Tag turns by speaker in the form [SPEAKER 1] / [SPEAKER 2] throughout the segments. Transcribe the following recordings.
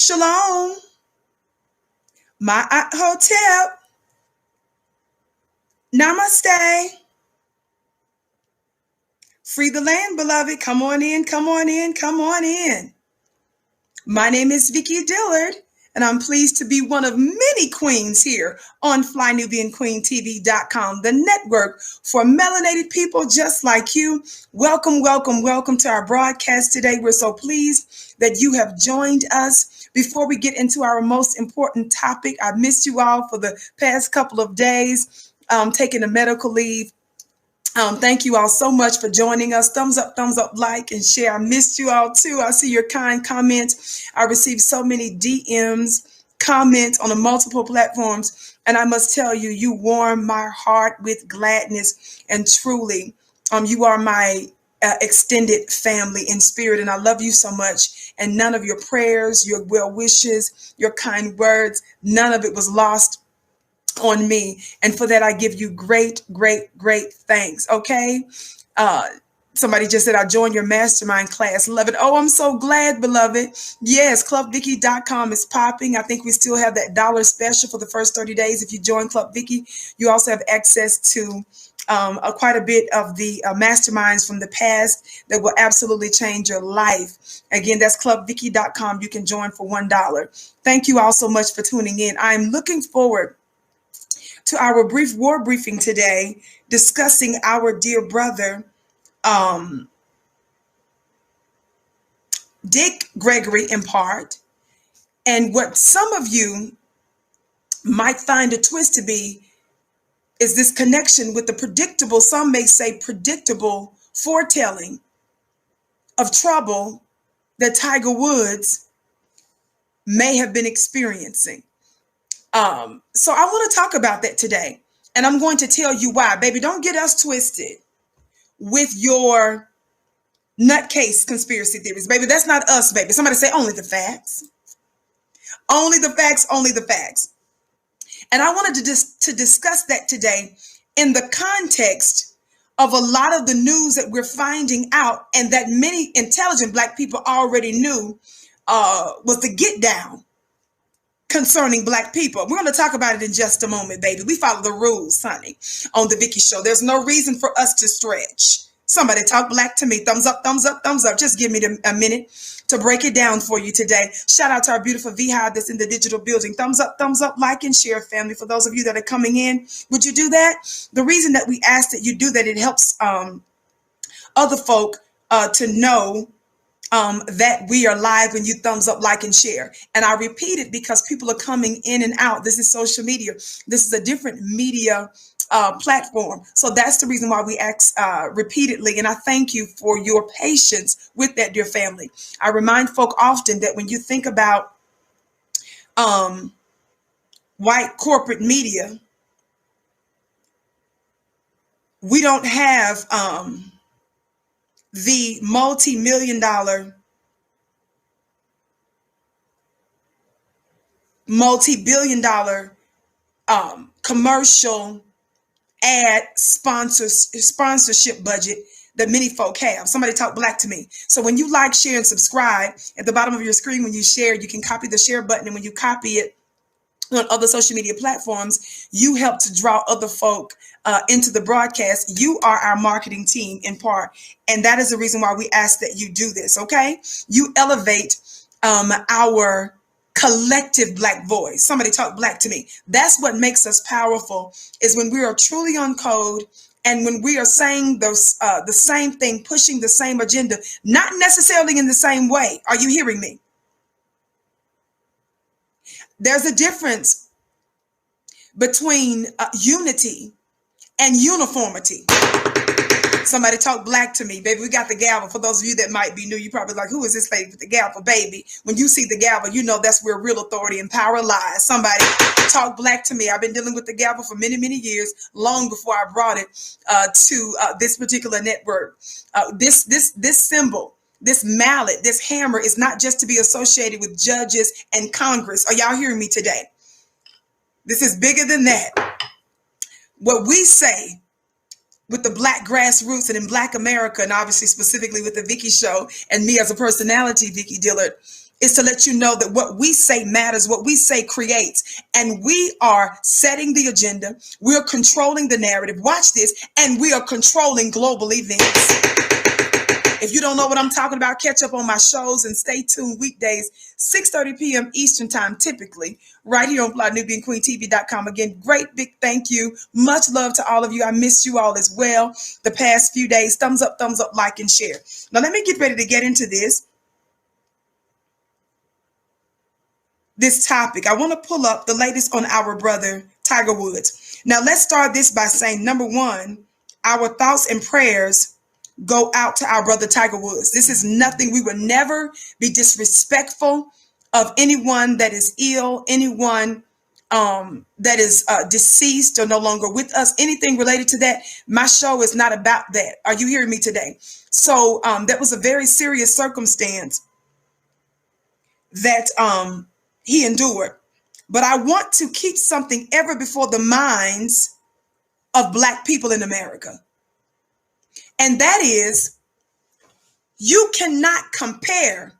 [SPEAKER 1] Shalom, my hotel. Namaste. Free the land, beloved. Come on in, come on in, come on in. My name is Vicky Dillard, and I'm pleased to be one of many queens here on FlyNubianQueenTV.com, the network for melanated people just like you. Welcome, welcome, welcome to our broadcast today. We're so pleased that you have joined us. Before we get into our most important topic, I missed you all for the past couple of days, taking a medical leave. Thank you all so much for joining us. Thumbs up, like, and share. I missed you all too. I see your kind comments. I received so many DMs, comments on the multiple platforms, and I must tell you, you warm my heart with gladness. And truly, you are my extended family in spirit, and I love you so much. And none of your prayers, your well wishes, your kind words, none of it was lost on me, and for that I give you great thanks. Okay, somebody just said I joined your mastermind class. Love it. Oh, I'm so glad, beloved. Yes, clubvicky.com is popping. I think we still have that dollar special for the first 30 days. If you join Club Vicky, you also have access to quite a bit of the masterminds from the past that will absolutely change your life. Again, that's clubvicky.com. You can join for $1. Thank you all so much for tuning in. I'm looking forward to our brief war briefing today, discussing our dear brother, Dick Gregory in part, and what some of you might find a twist to be is this connection with the predictable, some may say predictable, foretelling of trouble that Tiger Woods may have been experiencing. So I want to talk about that today, and I'm going to tell you why. Baby, don't get us twisted with your nutcase conspiracy theories. Baby, that's not us, baby. Somebody say only the facts. Only the facts, only the facts. And I wanted to discuss that today in the context of a lot of the news that we're finding out and that many intelligent Black people already knew was the get down concerning Black people. We're going to talk about it in just a moment, baby. We follow the rules, honey, on the Vicky Show. There's no reason for us to stretch. Somebody talk Black to me. Thumbs up, thumbs up, thumbs up. Just give me a minute to break it down for you today. Shout out to our beautiful V-Hive that's in the digital building. Thumbs up, like, and share, family. For those of you that are coming in, would you do that? The reason that we ask that you do that, it helps other folk to know that we are live when you thumbs up, like, and share. And I repeat it because people are coming in and out. This is social media. This is a different media platform. So that's the reason why we ask repeatedly. And I thank you for your patience with that, dear family. I remind folk often that when you think about white corporate media, we don't have the multi-billion dollar commercial ad sponsorship budget that many folk have. Somebody talk Black to me. So when you like, share, and subscribe, at the bottom of your screen when you share, you can copy the share button, and when you copy it on other social media platforms, you help to draw other folk into the broadcast. You are our marketing team in part, and that is the reason why we ask that you do this. Okay, you elevate our collective Black voice. Somebody talk Black to me. That's what makes us powerful, is when we are truly on code, and when we are saying those the same thing, pushing the same agenda, not necessarily in the same way. Are you hearing me? There's a difference between unity and uniformity. Somebody talk Black to me, baby. We got the gavel. For those of you that might be new, you probably like, who is this lady with the gavel, baby? When you see the gavel, you know that's where real authority and power lies. Somebody talk Black to me. I've been dealing with the gavel for many years, long before I brought it to this particular network. This symbol, this mallet, this hammer is not just to be associated with judges and Congress. Are y'all hearing me today? This is bigger than that. What we say with the Black grassroots and in Black America, and obviously specifically with the Vicky Show and me as a personality, Vicky Dillard, is to let you know that what we say matters, what we say creates, and we are setting the agenda. We're controlling the narrative. Watch this, and we are controlling global events. If you don't know what I'm talking about, catch up on my shows and stay tuned weekdays, 6:30 p.m. Eastern time, typically, right here on FlyNubianQueenTV.com. Again, great big thank you. Much love to all of you. I missed you all as well the past few days. Thumbs up, like, and share. Now, let me get ready to get into this topic. I want to pull up the latest on our brother, Tiger Woods. Now, let's start this by saying, number one, our thoughts and prayers go out to our brother Tiger Woods. This is nothing. We will never be disrespectful of anyone that is ill, anyone that is deceased or no longer with us, anything related to that. My show is not about that. Are you hearing me today? So that was a very serious circumstance that he endured. But I want to keep something ever before the minds of Black people in America. And that is, you cannot compare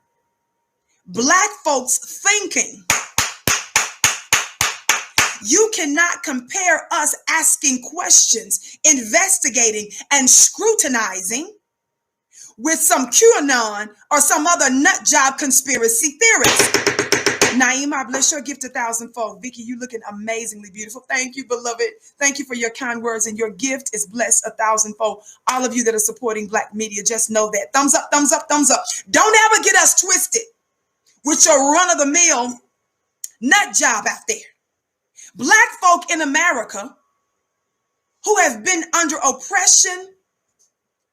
[SPEAKER 1] Black folks thinking. You cannot compare us asking questions, investigating, and scrutinizing with some QAnon or some other nut job conspiracy theorist. Naima, I bless your gift 1,000-fold. Vicky, you looking amazingly beautiful. Thank you, beloved. Thank you for your kind words, and your gift is blessed 1,000-fold. All of you that are supporting Black media, just know that. Thumbs up, thumbs up, thumbs up. Don't ever get us twisted with your run-of-the-mill nut job out there. Black folk in America who have been under oppression,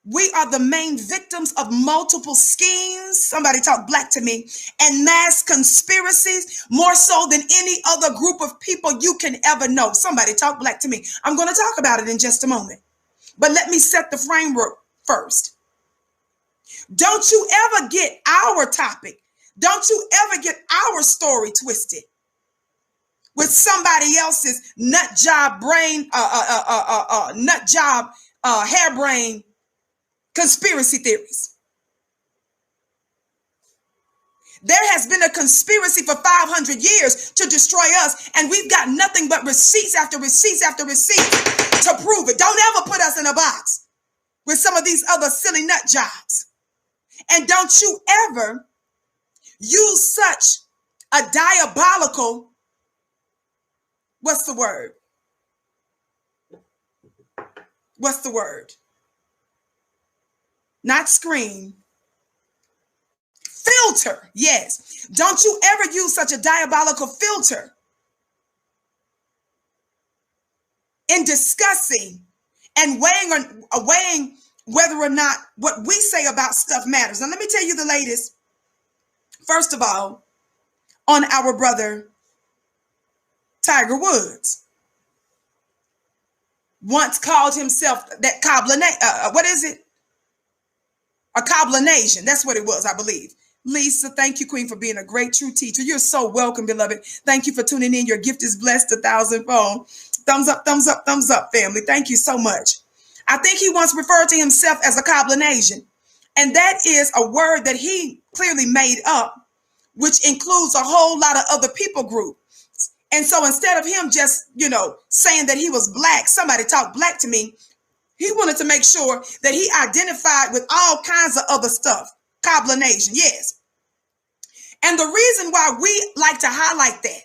[SPEAKER 1] we are the main victims of multiple schemes. Somebody talk Black to me. And mass conspiracies, more so than any other group of people you can ever know. Somebody talk Black to me. I'm going to talk about it in just a moment. But let me set the framework first. Don't you ever get our topic. Don't you ever get our story twisted with somebody else's nut job brain, harebrained conspiracy theories. There has been a conspiracy for 500 years to destroy us, and we've got nothing but receipts after receipts after receipts to prove it. Don't ever put us in a box with some of these other silly nut jobs. And don't you ever use such a diabolical, what's the word? Not screen. Filter. Yes. Don't you ever use such a diabolical filter in discussing and weighing whether or not what we say about stuff matters. Now, let me tell you the latest. First of all, on our brother Tiger Woods. Once called himself that what is it? A Coblinasian. That's what it was, I believe. Lisa, thank you, Queen, for being a great, true teacher. You're so welcome, beloved. Thank you for tuning in. Your gift is blessed 1,000-fold. Thumbs up, thumbs up, thumbs up, family. Thank you so much. I think he once referred to himself as a Coblinasian. And that is a word that he clearly made up, which includes a whole lot of other people groups. And so instead of him just, saying that he was Black, somebody talk Black to me, he wanted to make sure that he identified with all kinds of other stuff. Coblinasian, yes. And the reason why we like to highlight that,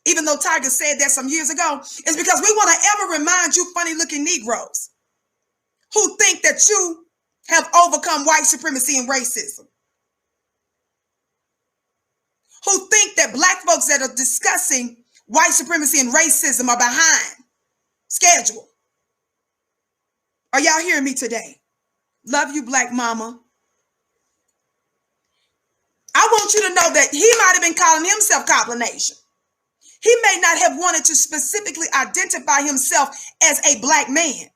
[SPEAKER 1] even though Tiger said that some years ago, is because we want to ever remind you funny-looking Negroes who think that you have overcome white supremacy and racism, who think that Black folks that are discussing white supremacy and racism are behind schedule. Are y'all hearing me today? Love you, Black mama. I want you to know that he might have been calling himself Coblinasian. He may not have wanted to specifically identify himself as a Black man.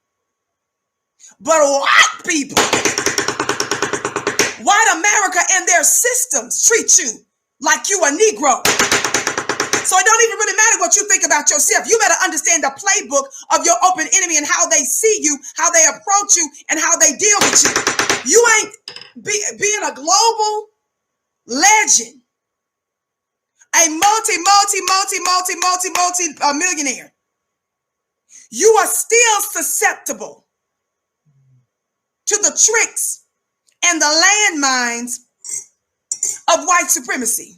[SPEAKER 1] But white people, white America and their systems treat you like you a Negro. So it don't even really matter what you think about yourself. You better understand the playbook of your open enemy and how they see you, how they approach you, and how they deal with you. You ain't being a global legend a multi millionaire, you are still susceptible to the tricks and the landmines of white supremacy.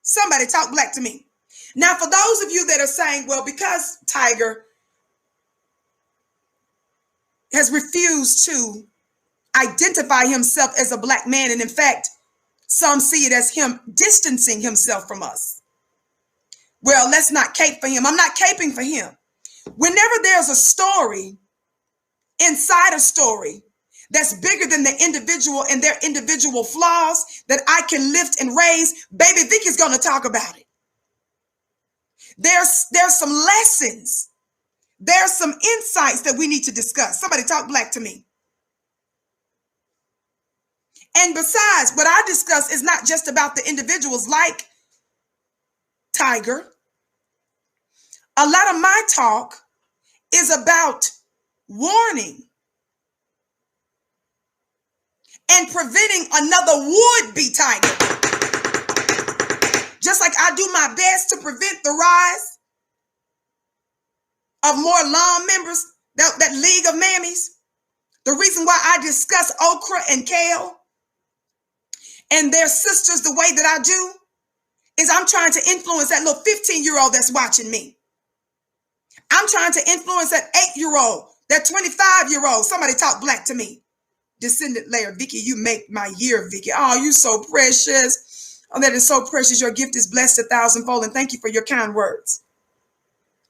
[SPEAKER 1] Somebody talk black to me. Now, for those of you that are saying, well, because Tiger has refused to identify himself as a black man, and in fact, some see it as him distancing himself from us. Well, let's not cape for him. I'm not caping for him. Whenever there's a story inside a story that's bigger than the individual and their individual flaws that I can lift and raise, baby Vicky's going to talk about it. There's some lessons. There's some insights that we need to discuss. Somebody talk black to me. And besides, what I discuss is not just about the individuals like Tiger. A lot of my talk is about warning and preventing another would-be Tiger. Just like I do my best to prevent the rise of more lawn members, that league of mammies. The reason why I discuss okra and kale and their sisters the way that I do is I'm trying to influence that little 15-year-old that's watching me. I'm trying to influence that 8-year-old, that 25-year-old. Somebody talk black to me. Descendant layer, Vicky, you make my year, Vicky. Oh, you so precious. Oh, that is so precious. Your gift is blessed 1,000-fold, and thank you for your kind words.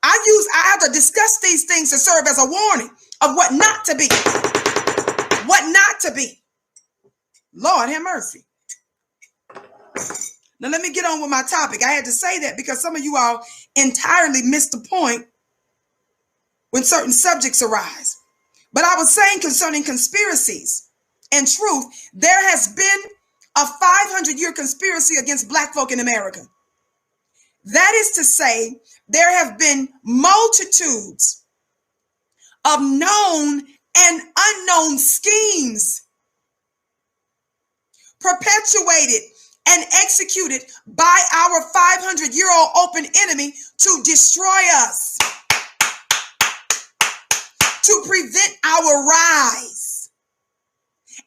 [SPEAKER 1] I have to discuss these things to serve as a warning of what not to be. What not to be. Lord have mercy. Now let me get on with my topic. I had to say that because some of you all entirely missed the point when certain subjects arise. But I was saying concerning conspiracies and truth, there has been a 500-year conspiracy against black folk in America. That is to say, there have been multitudes of known and unknown schemes perpetuated and executed by our 500-year-old open enemy to destroy us, to prevent our rise.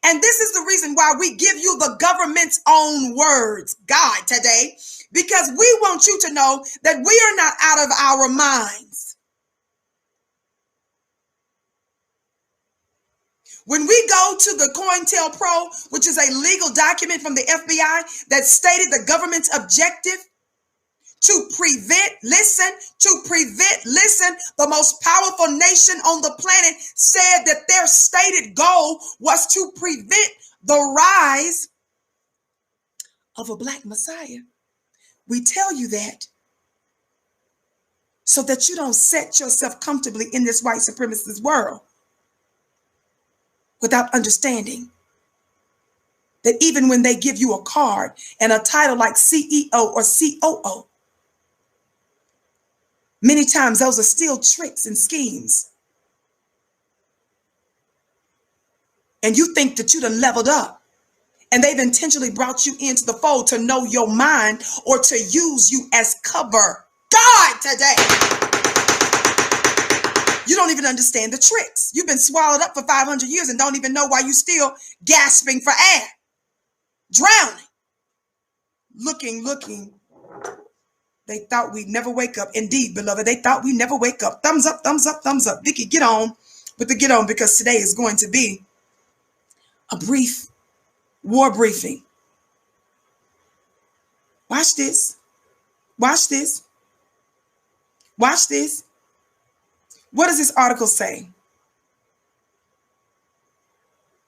[SPEAKER 1] And this is the reason why we give you the government's own words, God, today, because we want you to know that we are not out of our minds. When we go to the COINTELPRO, which is a legal document from the FBI that stated the government's objective to prevent, the most powerful nation on the planet said that their stated goal was to prevent the rise of a black Messiah. We tell you that so that you don't set yourself comfortably in this white supremacist world without understanding that even when they give you a card and a title like CEO or COO, many times those are still tricks and schemes. And you think that you done leveled up. And they've intentionally brought you into the fold to know your mind or to use you as cover. God, today. You don't even understand the tricks. You've been swallowed up for 500 years and don't even know why you're still gasping for air. Drowning. Looking. They thought we'd never wake up. Indeed, beloved, they thought we'd never wake up. Thumbs up, thumbs up, thumbs up. Vicky, get on with the get on, because today is going to be a brief war briefing. Watch this. Watch this. Watch this. What does this article say?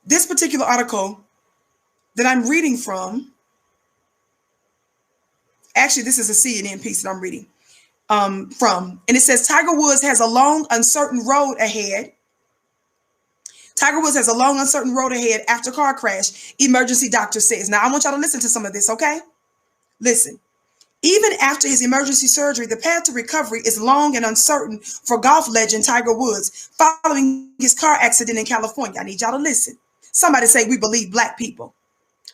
[SPEAKER 1] This particular article that I'm reading from, actually, this is a CNN piece that I'm reading from, and it says Tiger Woods has a long, uncertain road ahead. Tiger Woods has a long, uncertain road ahead after car crash, emergency doctor says. Now, I want y'all to listen to some of this, okay? Listen. Even after his emergency surgery, the path to recovery is long and uncertain for golf legend Tiger Woods following his car accident in California. I need y'all to listen. Somebody say, we believe black people.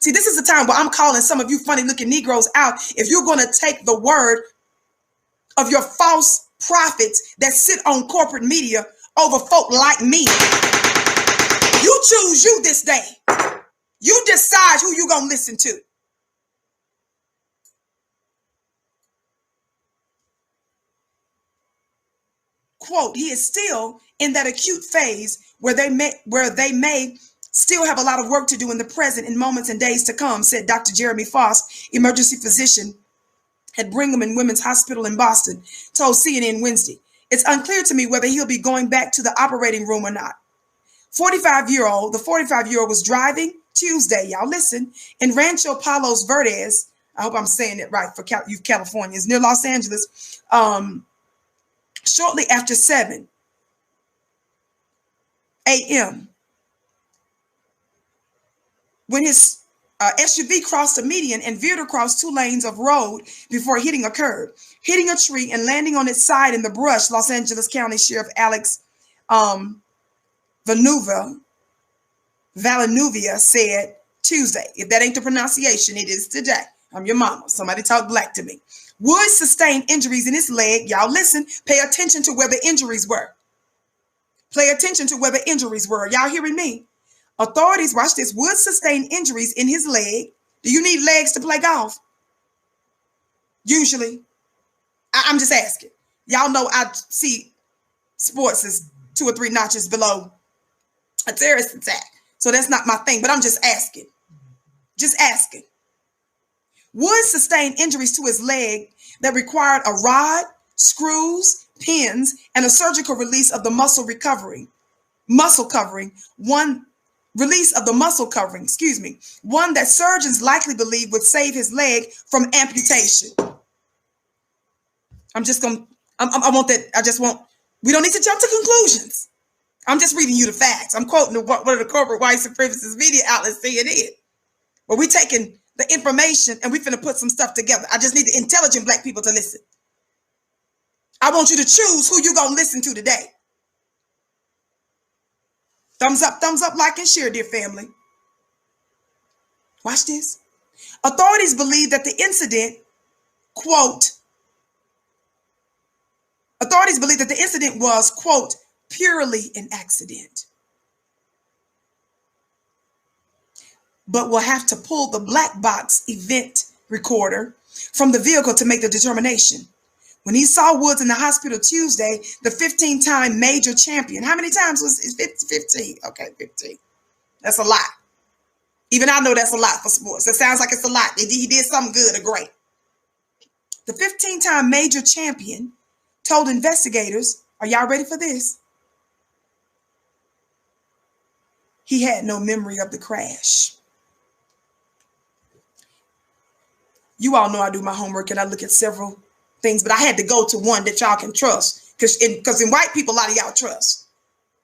[SPEAKER 1] See, this is the time where I'm calling some of you funny looking Negroes out. If you're going to take the word of your false prophets that sit on corporate media over folk like me, you choose you this day. You decide who you're going to listen to. Quote, he is still in that acute phase where they may still have a lot of work to do in the present, in moments and days to come, said Dr. Jeremy Foss, emergency physician at Brigham and Women's Hospital in Boston, told CNN Wednesday. It's unclear to me whether he'll be going back to the operating room or not. The 45-year-old was driving Tuesday, y'all listen, in Rancho Palos Verdes. I hope I'm saying it right for you Californians, near Los Angeles, shortly after 7 a.m. when his SUV crossed a median and veered across 2 lanes of road before hitting a curb, hitting a tree and landing on its side in the brush, Los Angeles County Sheriff Alex Villanuvia said Tuesday. If that ain't the pronunciation, it is today. I'm your mama. Somebody talk black to me. Woods sustained injuries in his leg. Y'all listen. Pay attention to where the injuries were. Pay attention to where the injuries were. Y'all hearing me? Authorities, watch this, Woods sustained injuries in his leg. Do you need legs to play golf? Usually. I'm just asking. Y'all know I see sports as 2 or 3 notches below a terrorist attack. So that's not my thing, but I'm just asking. Just asking. Woods sustained injuries to his leg that required a rod, screws, pins, and a surgical release of the muscle covering. One that surgeons likely believe would save his leg from amputation. We don't need to jump to conclusions. I'm just reading you the facts. I'm quoting one of the corporate white supremacist media outlets saying it. But we're taking the information and we're finna put some stuff together. I just need the intelligent black people to listen. I want you to choose who you're going to listen to today. Thumbs up, like and share, dear family. Watch this. Authorities believe that the incident, was, quote, purely an accident. But will have to pull the black box event recorder from the vehicle to make the determination. When he saw Woods in the hospital Tuesday, the 15-time major champion, how many times was it? 15? Okay, 15. That's a lot. Even I know that's a lot for sports. It sounds like it's a lot. He did something good or great. The 15-time major champion told investigators, are y'all ready for this? He had no memory of the crash. You all know I do my homework and I look at several things, but I had to go to one that y'all can trust because in white people, a lot of y'all trust.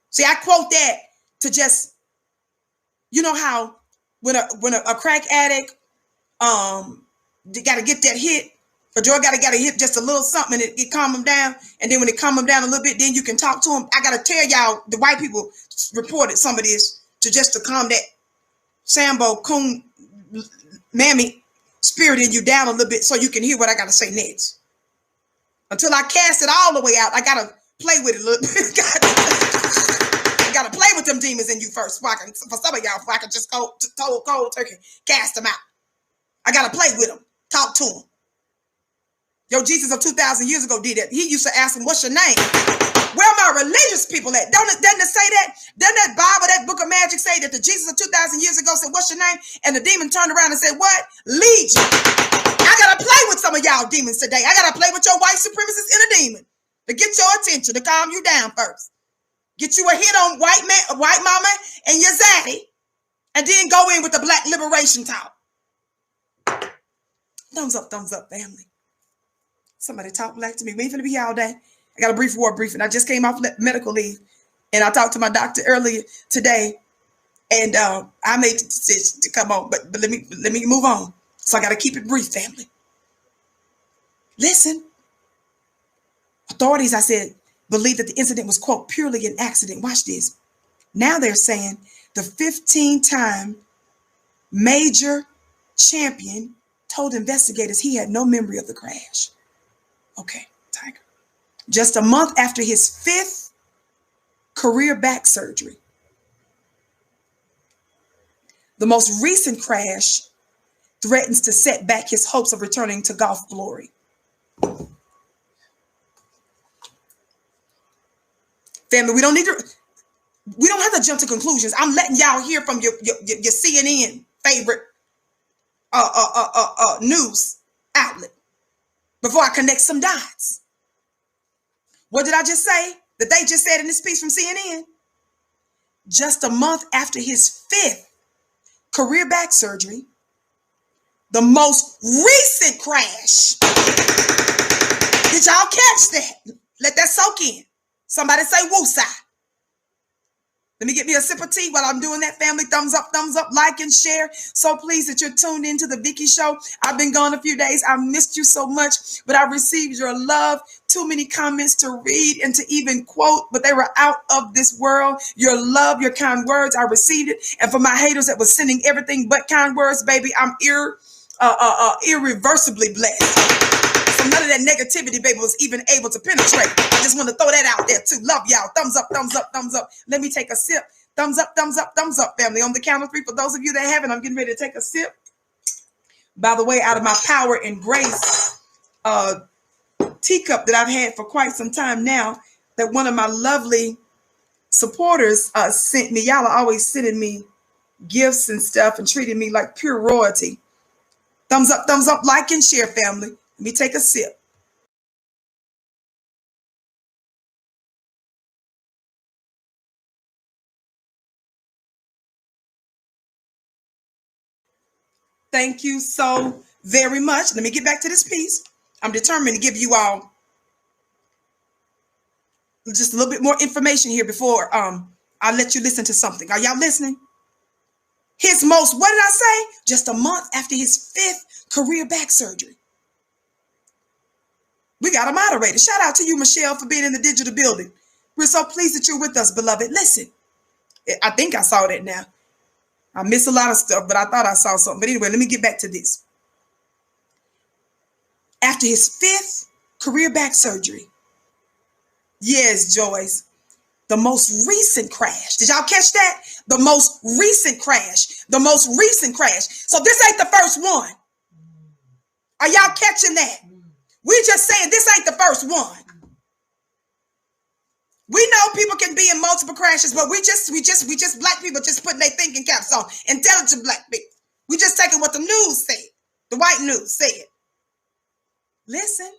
[SPEAKER 1] See, I quote that to just, you know how when a crack addict, they got to get that hit, a drug got to hit just a little something and it calm them down. And then when it calm them down a little bit, then you can talk to them. I got to tell y'all, the white people reported some of this to calm that Sambo coon mammy spirit in you down a little bit so you can hear what I got to say next. Until I cast it all the way out, I got to play with it a little bit. I got to play with them demons in you first. For some of y'all, I can just cold turkey, cast them out. I got to play with them, talk to them. Yo, Jesus of 2,000 years ago did that. He used to ask him, what's your name? Where are my religious people at? Doesn't it say that? Doesn't that Bible, that book of magic say that the Jesus of 2,000 years ago said, what's your name? And the demon turned around and said, what? Legion. I got to play with some of y'all demons today. I got to play with your white supremacist inner demon to get your attention, to calm you down first. Get you a hit on white mama and your zaddy, and then go in with the black liberation talk. Thumbs up, family. Somebody talk black to me. We ain't finna be here all day. I got a brief war briefing. I just came off medical leave, and I talked to my doctor earlier today, and I made the decision to come on. But let me move on. So I got to keep it brief, family. Listen. Authorities, I said, believe that the incident was, quote, purely an accident. Watch this. Now they're saying the 15-time Major Champion told investigators he had no memory of the crash. Okay, Tiger. Just a month after his 5th career back surgery, the most recent crash threatens to set back his hopes of returning to golf glory. Family, we don't have to jump to conclusions. I'm letting y'all hear from your CNN favorite news outlet before I connect some dots. What did I just say that they just said in this piece from CNN? Just a month after his 5th career back surgery, the most recent crash. Did y'all catch that? Let that soak in. Somebody say woosah. Let me get me a sip of tea while I'm doing that, family. Thumbs up, like and share. So pleased that you're tuned into the Vicky Show. I've been gone a few days. I missed you so much, but I received your love. Too many comments to read and to even quote, but they were out of this world. Your love, your kind words, I received it. And for my haters that was sending everything but kind words, baby, I'm irreversibly blessed. So none of that negativity, baby, was even able to penetrate. I just want to throw that out there too. Love y'all. Thumbs up, thumbs up, thumbs up. Let me take a sip. Thumbs up, thumbs up, thumbs up, family. On the count of 3, for those of you that haven't, I'm getting ready to take a sip. By the way, out of my Power and Grace teacup that I've had for quite some time now, that one of my lovely supporters sent me. Y'all are always sending me gifts and stuff and treating me like pure royalty. Thumbs up, like and share, family. Let me take a sip. Thank you so very much. Let me get back to this piece. I'm determined to give you all just a little bit more information here before I let you listen to something. Are y'all listening? What did I say? Just a month after his 5th career back surgery. We got a moderator. Shout out to you, Michelle, for being in the digital building. We're so pleased that you're with us, beloved. Listen, I think I saw that now. I miss a lot of stuff, but I thought I saw something. But anyway, let me get back to this. After his 5th career back surgery, yes, Joyce, the most recent crash. Did y'all catch that? The most recent crash. The most recent crash. So this ain't the first one. Are y'all catching that? We just saying this ain't the first one. We know people can be in multiple crashes, but we just black people just putting their thinking caps on. Intelligent black people. We just taking what the news said. The white news said. Listen.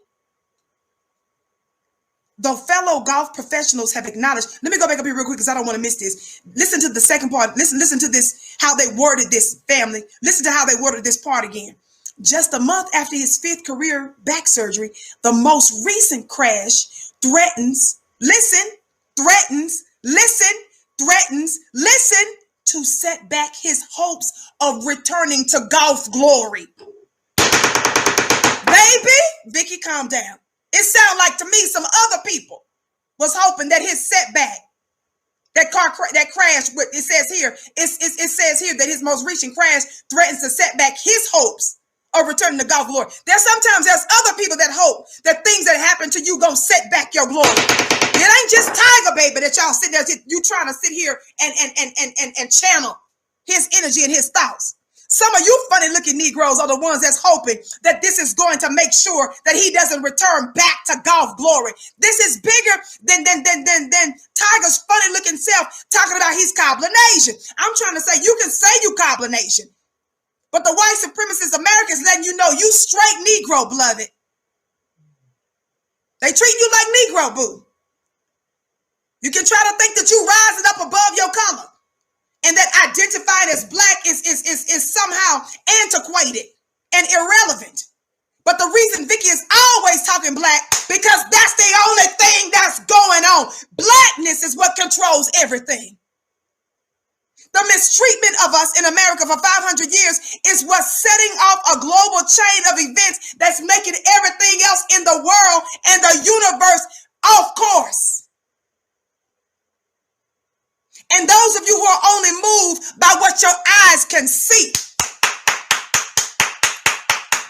[SPEAKER 1] The fellow golf professionals have acknowledged. Let me go back up here real quick because I don't want to miss this. Listen to the second part. Listen to this, how they worded this, family. Listen to how they worded this part again. Just a month after his 5th career back surgery, the most recent crash threatens to set back his hopes of returning to golf glory. Baby, Vicky, calm down. It sounds like to me some other people was hoping that his setback, that crash, it says here that his most recent crash threatens to set back his hopes of returning to golf glory. There's other people that hope that things that happen to you gonna set back your glory. It ain't just Tiger, baby, that y'all sitting there, you trying to sit here and channel his energy and his thoughts. Some of you funny looking Negroes are the ones that's hoping that this is going to make sure that he doesn't return back to golf glory. This is bigger than Tiger's funny looking self talking about he's cobbler nation. I'm trying to say, you can say you cobbler nation, but the white supremacist America is letting you know you straight Negro, beloved. They treat you like Negro, boo. You can try to think that you rising up above your color, and that identifying as black is somehow antiquated and irrelevant. But the reason Vicky is always talking black, because that's the only thing that's going on. Blackness is what controls everything. The mistreatment of us in America for 500 years is what's setting off a global chain of events that's making everything else in the world and the universe off course. And those of you who are only moved by what your eyes can see,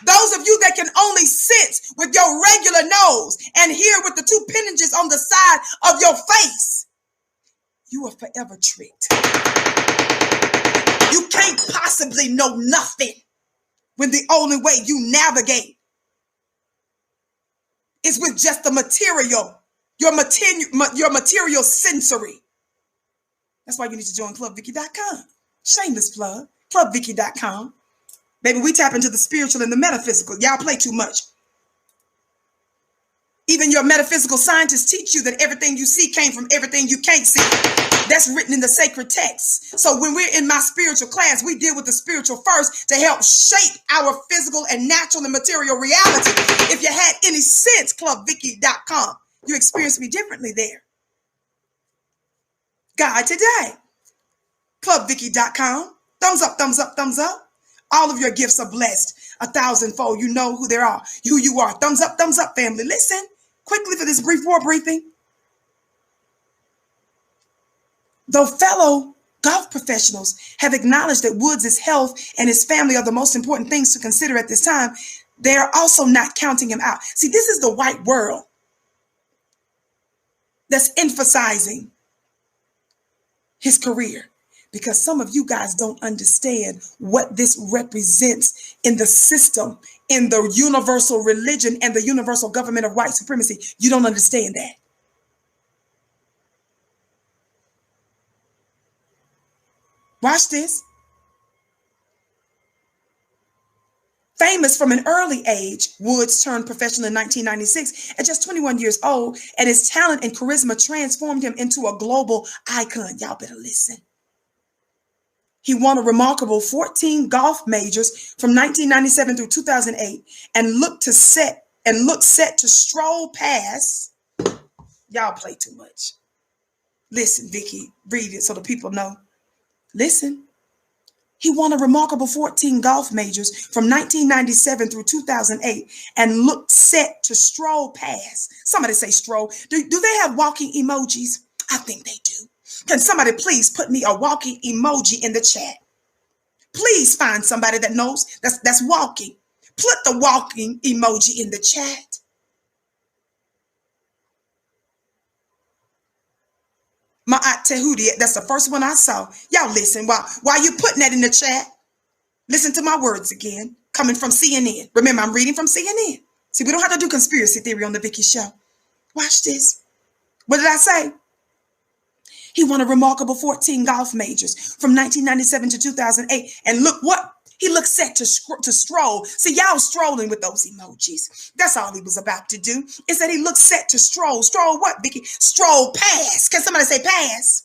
[SPEAKER 1] Those of you that can only sense with your regular nose and hear with the two appendages on the side of your face, you are forever tricked. You can't possibly know nothing when the only way you navigate is with just the material, your material sensory. That's why you need to join clubvicky.com. Shameless plug. Clubvicky.com. Baby, we tap into the spiritual and the metaphysical. Y'all play too much. Even your metaphysical scientists teach you that everything you see came from everything you can't see. That's written in the sacred texts. So when we're in my spiritual class, we deal with the spiritual first to help shape our physical and natural and material reality. If you had any sense, clubvicky.com, you experience me differently there. God today. Clubvicky.com. Thumbs up, thumbs up, thumbs up. All of your gifts are blessed 1,000-fold. You know who they are, who you are. Thumbs up, family. Listen quickly for this brief war briefing. Though fellow golf professionals have acknowledged that Woods' health and his family are the most important things to consider at this time, they are also not counting him out. See, this is the white world that's emphasizing his career, because some of you guys don't understand what this represents in the system, in the universal religion and the universal government of white supremacy. You don't understand that. Watch this. Famous from an early age, Woods turned professional in 1996 at just 21 years old, and his talent and charisma transformed him into a global icon. Y'all better listen. He won a remarkable 14 golf majors from 1997 through 2008 and looked set to stroll past. Y'all play too much. Listen, Vicky, read it so the people know. Listen. He won a remarkable 14 golf majors from 1997 through 2008 and looked set to stroll past. Somebody say stroll. Do they have walking emojis? I think they do. Can somebody please put me a walking emoji in the chat? Please find somebody that knows that's walking. Put the walking emoji in the chat. Ma'at Tehudi, that's the first one I saw. Y'all listen, while you putting that in the chat, listen to my words again, coming from CNN. Remember, I'm reading from CNN. See, we don't have to do conspiracy theory on the Vicky Show. Watch this. What did I say? He won a remarkable 14 golf majors from 1997 to 2008. And look what? He looked set to stroll. See, y'all strolling with those emojis. That's all he was about to do. Is that he looked set to stroll. Stroll what, Vicky? Stroll past. Can somebody say pass?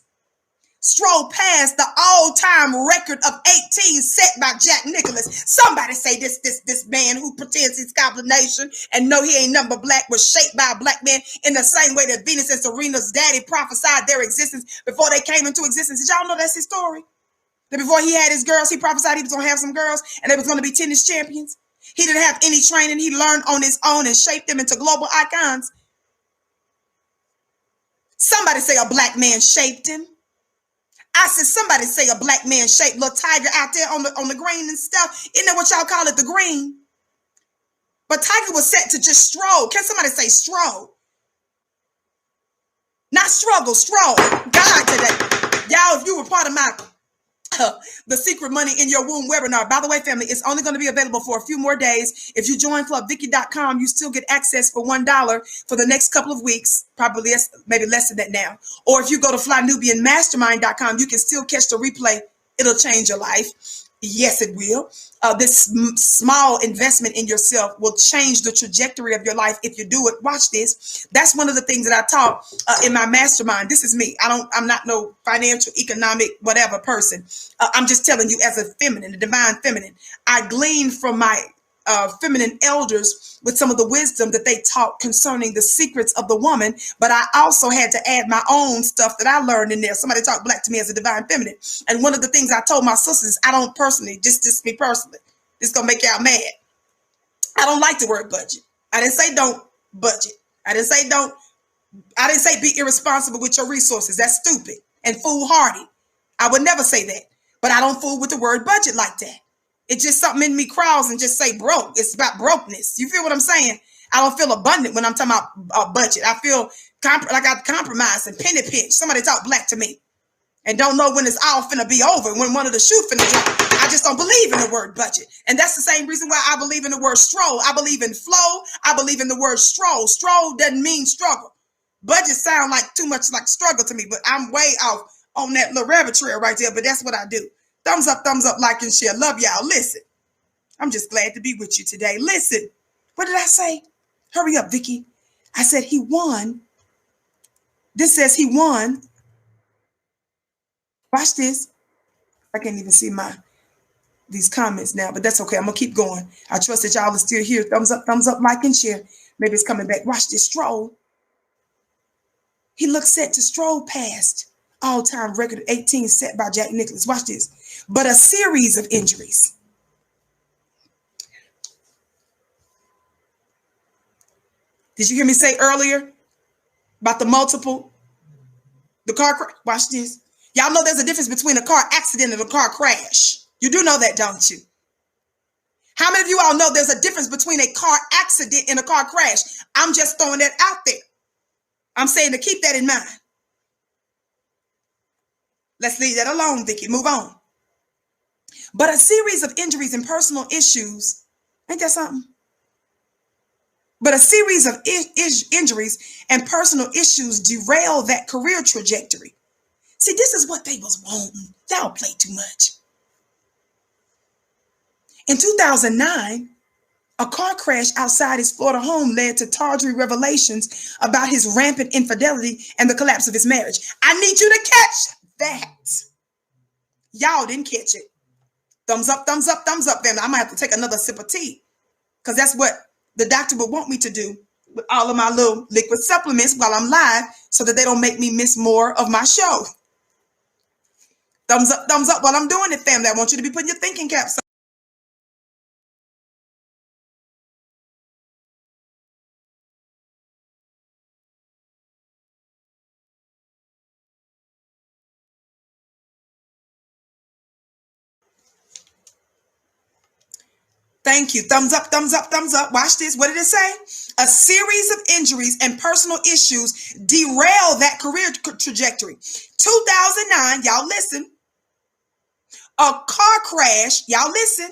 [SPEAKER 1] Stroll past the all-time record of 18 set by Jack Nicklaus. Somebody say this man who pretends he's combination and know he ain't nothing but black was shaped by a black man in the same way that Venus and Serena's daddy prophesied their existence before they came into existence. Did y'all know that's his story? That before he had his girls, he prophesied he was going to have some girls and they was going to be tennis champions. He didn't have any training. He learned on his own and shaped them into global icons. Somebody say a black man shaped him. I said, somebody say a black man shaped little tiger out there on the green and stuff. Isn't that what y'all call it, the green? But Tiger was set to just stroll. Can somebody say stroll? Not struggle, stroll. God today. Y'all, if you were part of my the Secret Money in Your Womb webinar. By the way, family, it's only going to be available for a few more days. If you join clubvicky.com, you still get access for $1 for the next couple of weeks, probably maybe less than that now. Or if you go to flynubianmastermind.com, you can still catch the replay. It'll change your life. Yes, it will. This small investment in yourself will change the trajectory of your life if you do it. Watch this. That's one of the things that I taught in my mastermind. This is me. I'm not no financial, economic, whatever person. I'm just telling you as a feminine, a divine feminine. I gleaned from my feminine elders with some of the wisdom that they taught concerning the secrets of the woman, but I also had to add my own stuff that I learned in there. Somebody talked black to me as a divine feminine, and one of the things I told my sisters, I don't personally, just me personally, this is gonna make y'all mad. I don't like the word budget. I didn't say don't budget. I didn't say be irresponsible with your resources. That's stupid and foolhardy. I would never say that, but I don't fool with the word budget like that. It's just something in me crawls and just say broke. It's about brokenness. You feel what I'm saying? I don't feel abundant when I'm talking about budget. I feel like I compromise and penny pinch. Somebody talk black to me and don't know when it's all finna be over, when one of the shoe finna drop. I just don't believe in the word budget. And that's the same reason why I believe in the word stroll. I believe in flow. I believe in the word stroll. Stroll doesn't mean struggle. Budget sound like too much like struggle to me, but I'm way off on that little rabbit trail right there. But that's what I do. Thumbs up, like and share. Love y'all. Listen, I'm just glad to be with you today. Listen, what did I say? Hurry up, Vicky. I said he won. This says he won. Watch this. I can't even see these comments now, but that's okay. I'm gonna keep going. I trust that y'all are still here. Thumbs up, like and share. Maybe it's coming back. Watch this. Stroll. He looks set to stroll past all-time record 18 set by Jack Nicklaus. Watch this. But a series of injuries. Did you hear me say earlier about the car crash? Watch this. Y'all know there's a difference between a car accident and a car crash. You do know that, don't you? How many of you all know there's a difference between a car accident and a car crash? I'm just throwing that out there. I'm saying to keep that in mind. Let's leave that alone, Vicky. Move on. But a series of injuries and personal issues, ain't that something? But a series of injuries and personal issues derail that career trajectory. See, this is what they was wanting. Y'all play too much. In 2009, a car crash outside his Florida home led to tawdry revelations about his rampant infidelity and the collapse of his marriage. I need you to catch that. Y'all didn't catch it. Thumbs up, family. I might have to take another sip of tea because that's what the doctor would want me to do with all of my little liquid supplements while I'm live so that they don't make me miss more of my show. Thumbs up while I'm doing it, family. I want you to be putting your thinking caps on. Thank you. Thumbs up. Watch this. What did it say? A series of injuries and personal issues derail that career trajectory. 2009, y'all listen. A car crash, y'all listen,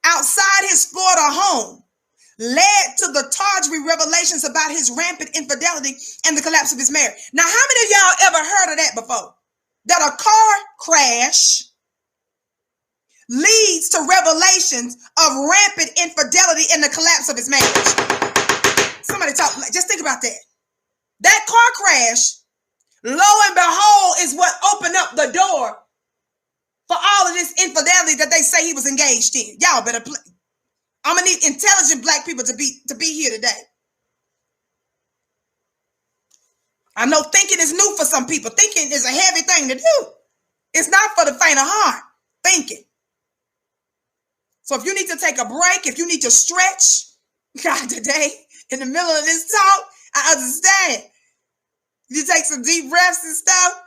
[SPEAKER 1] outside his Florida home led to the tawdry revelations about his rampant infidelity and the collapse of his marriage. Now, how many of y'all ever heard of that before? That a car crash leads to revelations of rampant infidelity and the collapse of his marriage. Somebody talk, just think about that. That car crash, lo and behold, is what opened up the door for all of this infidelity that they say he was engaged in. Y'all better play. I'm gonna need intelligent black people to be here today. I know thinking is new for some people. Thinking is a heavy thing to do. It's not for the faint of heart. Thinking. So if you need to take a break, if you need to stretch, God, today, in the middle of this talk, I understand. You take some deep breaths and stuff,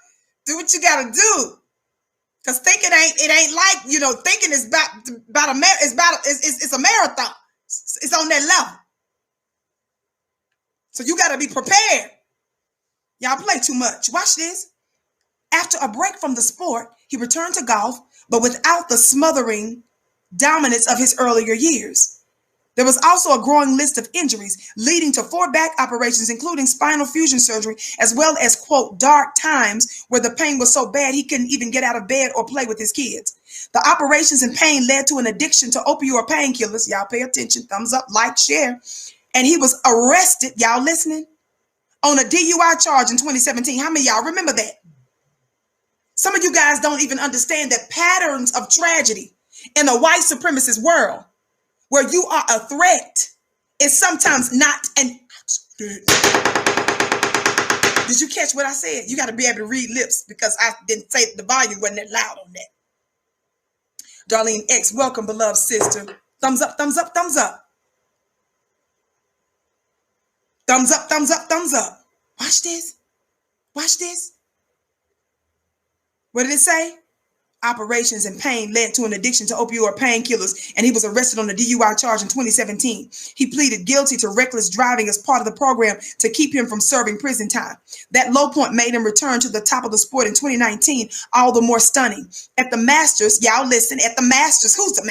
[SPEAKER 1] do what you gotta do. Because thinking ain't like, thinking is it's a marathon. It's on that level. So you gotta be prepared. Y'all play too much. Watch this. After a break from the sport, he returned to golf, but without the smothering dominance of his earlier years. There was also a growing list of injuries leading to 4 back operations, including spinal fusion surgery, as well as, quote, dark times where the pain was so bad he couldn't even get out of bed or play with his kids. The operations and pain led to an addiction to opioid painkillers. Y'all pay attention. Thumbs up, like, share. And he was arrested, y'all listening, on a DUI charge in 2017. How many of y'all remember that? Some of you guys don't even understand that patterns of tragedy in a white supremacist world where you are a threat is sometimes not an accident. Did you catch what I said? You got to be able to read lips because I didn't say the volume wasn't that loud on that. Darlene X, welcome, beloved sister. Thumbs up. Thumbs up. Watch this. What did it say? operations and pain led to an addiction to opioid painkillers, and he was arrested on a DUI charge in 2017. He pleaded guilty to reckless driving as part of the program to keep him from serving prison time. That low point made him return to the top of the sport in 2019, all the more stunning. At the Masters, y'all listen, at the Masters, who's the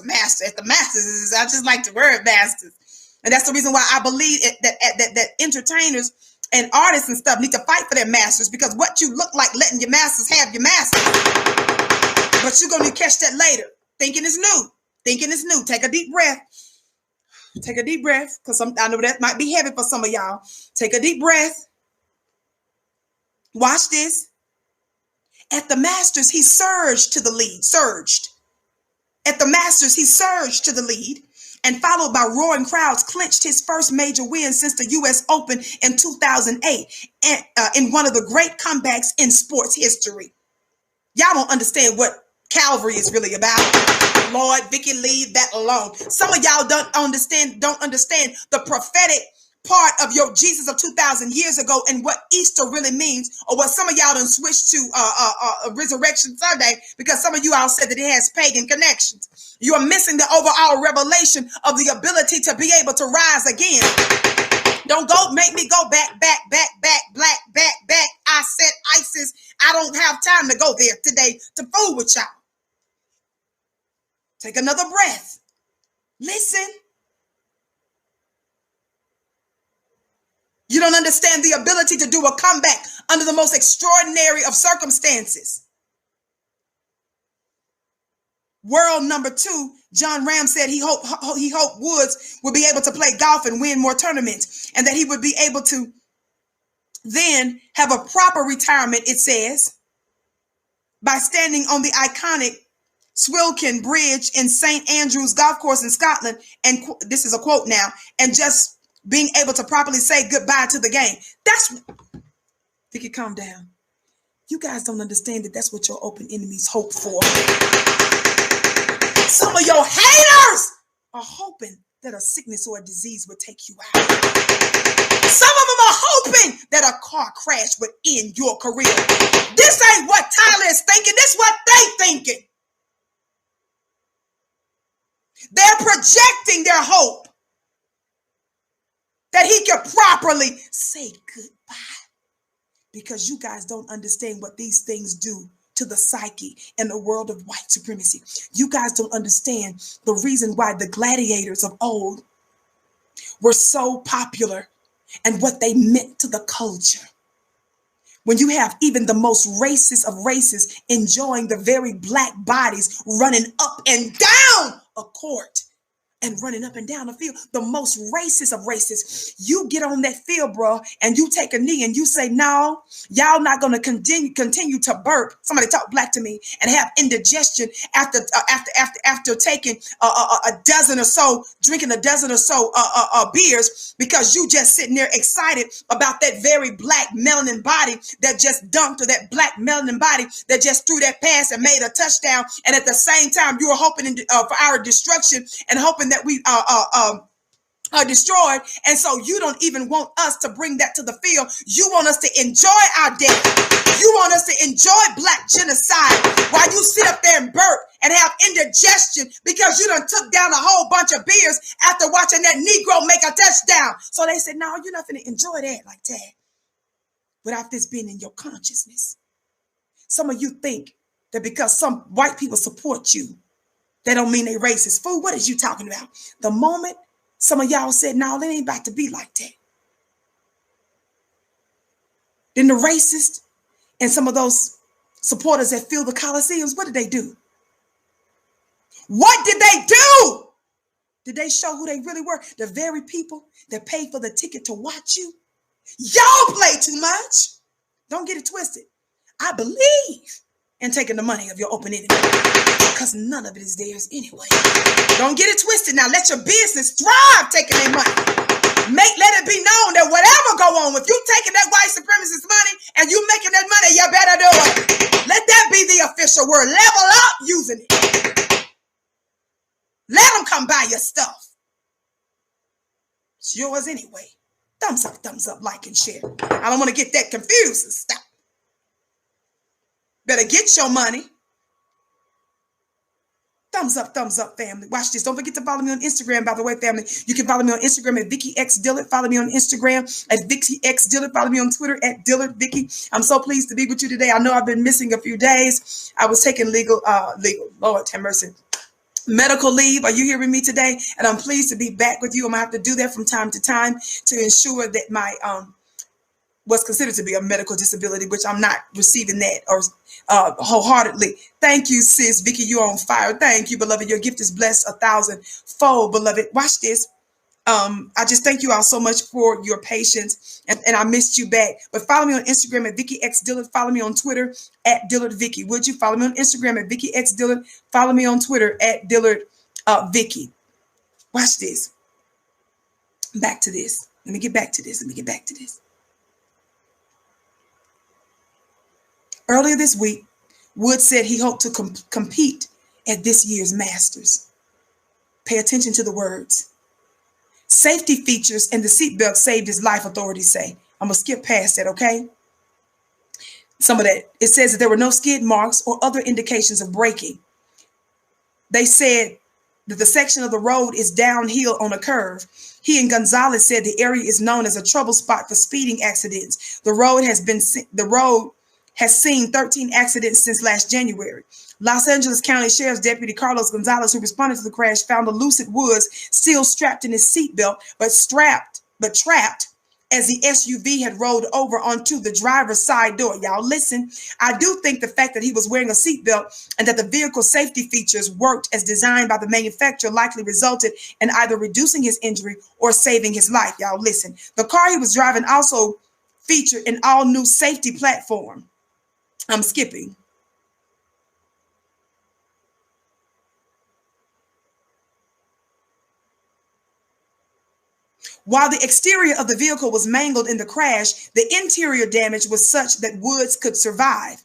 [SPEAKER 1] master? At the Masters, I just like the word Masters. And that's the reason why I believe that entertainers and artists and stuff need to fight for their masters, because what you look like letting your masters have your masters. But you're going to catch that later. Thinking is new. Thinking is new. Take a deep breath. Take a deep breath, because I know that might be heavy for some of y'all. Take a deep breath. Watch this. At the Masters, he surged to the lead. At the Masters, he surged to the lead, and followed by roaring crowds, clinched his first major win since the U.S. Open in 2008, and in one of the great comebacks in sports history. Y'all don't understand what Calvary is really about. Lord, Vicky, leave that alone. Some of y'all don't understand the prophetic part of your Jesus of 2,000 years ago and what Easter really means, or what some of y'all done switched to Resurrection Sunday, because some of you all said that it has pagan connections. You are missing the overall revelation of the ability to be able to rise again. Don't go make me go back. I said ISIS. I don't have time to go there today to fool with y'all. Take another breath. Listen. You don't understand the ability to do a comeback under the most extraordinary of circumstances. World number 2, John Ram said he hoped Woods would be able to play golf and win more tournaments, and that he would be able to then have a proper retirement, it says, by standing on the iconic Swilkin Bridge in St. Andrews Golf Course in Scotland, and this is a quote now, and just being able to properly say goodbye to the game. That's, Vicky, calm down. You guys don't understand that that's what your open enemies hope for. Some of your haters are hoping that a sickness or a disease would take you out. Some of them are hoping that a car crash would end your career. This ain't what Tyler is thinking. This is what they thinking. They're projecting their hope that he can properly say goodbye, because you guys don't understand what these things do to the psyche in the world of white supremacy. You guys don't understand the reason why the gladiators of old were so popular and what they meant to the culture. When you have even the most racist of races enjoying the very black bodies running up and down a court and running up and down the field, the most racist of races, you get on that field, bro, and you take a knee and you say, no, y'all not going to continue to burp. Somebody talk black to me, and have indigestion after taking a dozen or so, drinking a dozen or so beers, because you just sitting there excited about that very black melanin body that just dunked, or that black melanin body that just threw that pass and made a touchdown. And at the same time, you were hoping for our destruction and hoping that we are destroyed. And so you don't even want us to bring that to the field. You want us to enjoy our death. You want us to enjoy black genocide while you sit up there and burp and have indigestion because you done took down a whole bunch of beers after watching that Negro make a touchdown. So they said, no, you're not going to enjoy that like that without this being in your consciousness. Some of you think that because some white people support you, they don't mean they racist. Fool, what is you talking about? The moment some of y'all said, no, it ain't about to be like that, then the racist and some of those supporters that fill the Coliseums, what did they do? What did they do? Did they show who they really were? The very people that paid for the ticket to watch you? Y'all play too much. Don't get it twisted. I believe in taking the money of your open enemy, because none of it is theirs anyway. Don't get it twisted. Now let your business thrive taking their money. Let it be known that whatever go on, if you taking that white supremacist money and you making that money, you better do it. Let that be the official word. Level up using it. Let them come buy your stuff. It's yours anyway. Thumbs up, like and share. I don't want to get that confused and stuff. Better get your money. Thumbs up, family. Watch this. Don't forget to follow me on Instagram, by the way, family. You can follow me on Instagram at Vicky X Dillard. Follow me on Instagram at Vicky X Dillard. Follow me on Twitter at Dillard Vicky. I'm so pleased to be with you today. I know I've been missing a few days. I was taking legal, Lord have mercy, medical leave. Are you hearing me today? And I'm pleased to be back with you. I'm gonna have to do that from time to time to ensure that my what's considered to be a medical disability, which I'm not receiving that or wholeheartedly. Thank you, sis. Vicky, you're on fire. Thank you, beloved. Your gift is blessed 1,000-fold, beloved. Watch this. I just thank you all so much for your patience, and I missed you back. But follow me on Instagram at Vicky X Dillard. Follow me on Twitter at Dillard Vicky. Would you follow me on Instagram at Vicky X Dillard? Follow me on Twitter at Dillard Vicky. Watch this. Back to this. Let me get back to this. Earlier this week, Wood said he hoped to compete at this year's Masters. Pay attention to the words. Safety features and the seatbelt saved his life, authorities say. I'm going to skip past that, okay? Some of that. It says that there were no skid marks or other indications of braking. They said that the section of the road is downhill on a curve. He and Gonzalez said the area is known as a trouble spot for speeding accidents. The road has seen 13 accidents since last January. Los Angeles County Sheriff's Deputy Carlos Gonzalez, who responded to the crash, found the Lucid Woods still strapped in his seatbelt, but trapped as the SUV had rolled over onto the driver's side door. Y'all listen. I do think the fact that he was wearing a seatbelt and that the vehicle safety features worked as designed by the manufacturer likely resulted in either reducing his injury or saving his life. Y'all listen. The car he was driving also featured an all-new safety platform. I'm skipping. While the exterior of the vehicle was mangled in the crash, the interior damage was such that Woods could survive.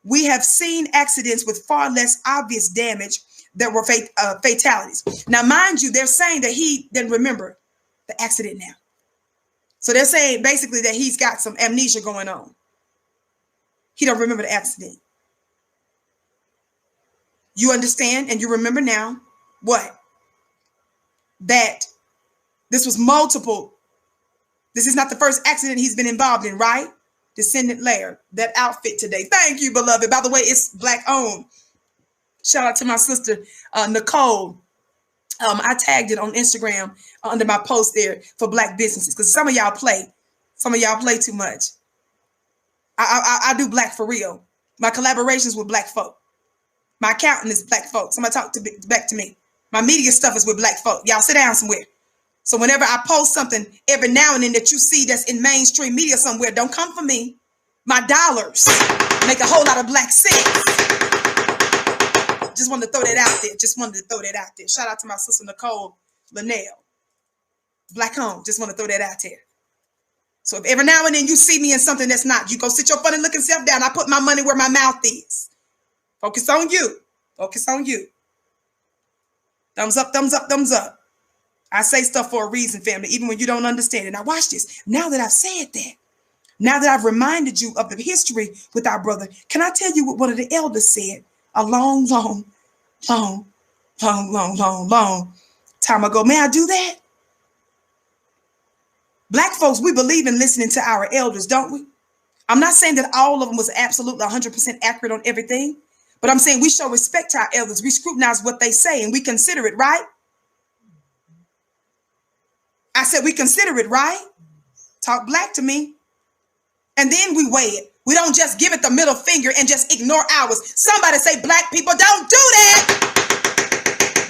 [SPEAKER 1] We have seen accidents with far less obvious damage that were fatalities. Now, mind you, they're saying that he didn't remember the accident now. So they're saying basically that he's got some amnesia going on. He don't remember the accident. You understand and you remember now what? That this was multiple. This is not the first accident he's been involved in, right? Descendant Lair, that outfit today. Thank you, beloved. By the way, it's Black owned. Shout out to my sister, Nicole. I tagged it on Instagram under my post there for Black businesses because some of y'all play. Some of y'all play too much. I do Black for real. My collaborations with Black folk. My accountant is Black folk. Somebody talk back to me. My media stuff is with Black folk. Y'all sit down somewhere. So whenever I post something every now and then that you see that's in mainstream media somewhere, don't come for me. My dollars make a whole lot of Black sense. Just wanted to throw that out there. Shout out to my sister Nicole Linnell. Black home. Just want to throw that out there. So if every now and then you see me in something that's not, you go sit your funny looking self down. I put my money where my mouth is. Focus on you. Focus on you. Thumbs up, thumbs up, thumbs up. I say stuff for a reason, family, even when you don't understand it. Now watch this. Now that I've said that, now that I've reminded you of the history with our brother, can I tell you what one of the elders said a long time ago? May I do that? Black folks, we believe in listening to our elders, don't we? I'm not saying that all of them was absolutely 100% accurate on everything, but I'm saying we show respect to our elders. We scrutinize what they say and we consider it, right? I said we consider it, right? Talk Black to me. And then we weigh it. We don't just give it the middle finger and just ignore ours. Somebody say, Black people, don't do that.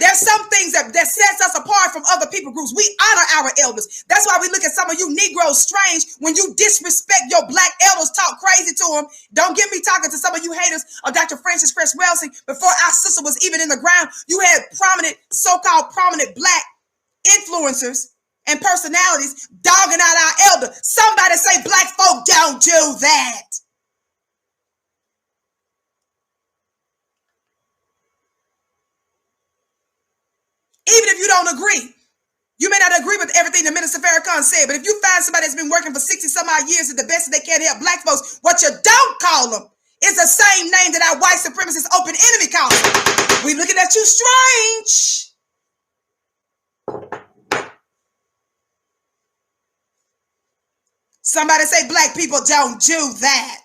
[SPEAKER 1] There's some things that sets us apart from other people groups. We honor our elders. That's why we look at some of you Negroes strange when you disrespect your Black elders, talk crazy to them. Don't get me talking to some of you haters of Dr. Francis Cress Welsing. Before our sister was even in the ground, you had prominent, so-called prominent Black influencers and personalities dogging out our elder. Somebody say, Black folk, don't do that. Even if you don't agree, you may not agree with everything that Minister Farrakhan said, but if you find somebody that's been working for 60 some odd years at the best that they can help Black folks, what you don't call them is the same name that our white supremacist open enemy calls it. We looking at you strange. Somebody say black people don't do that.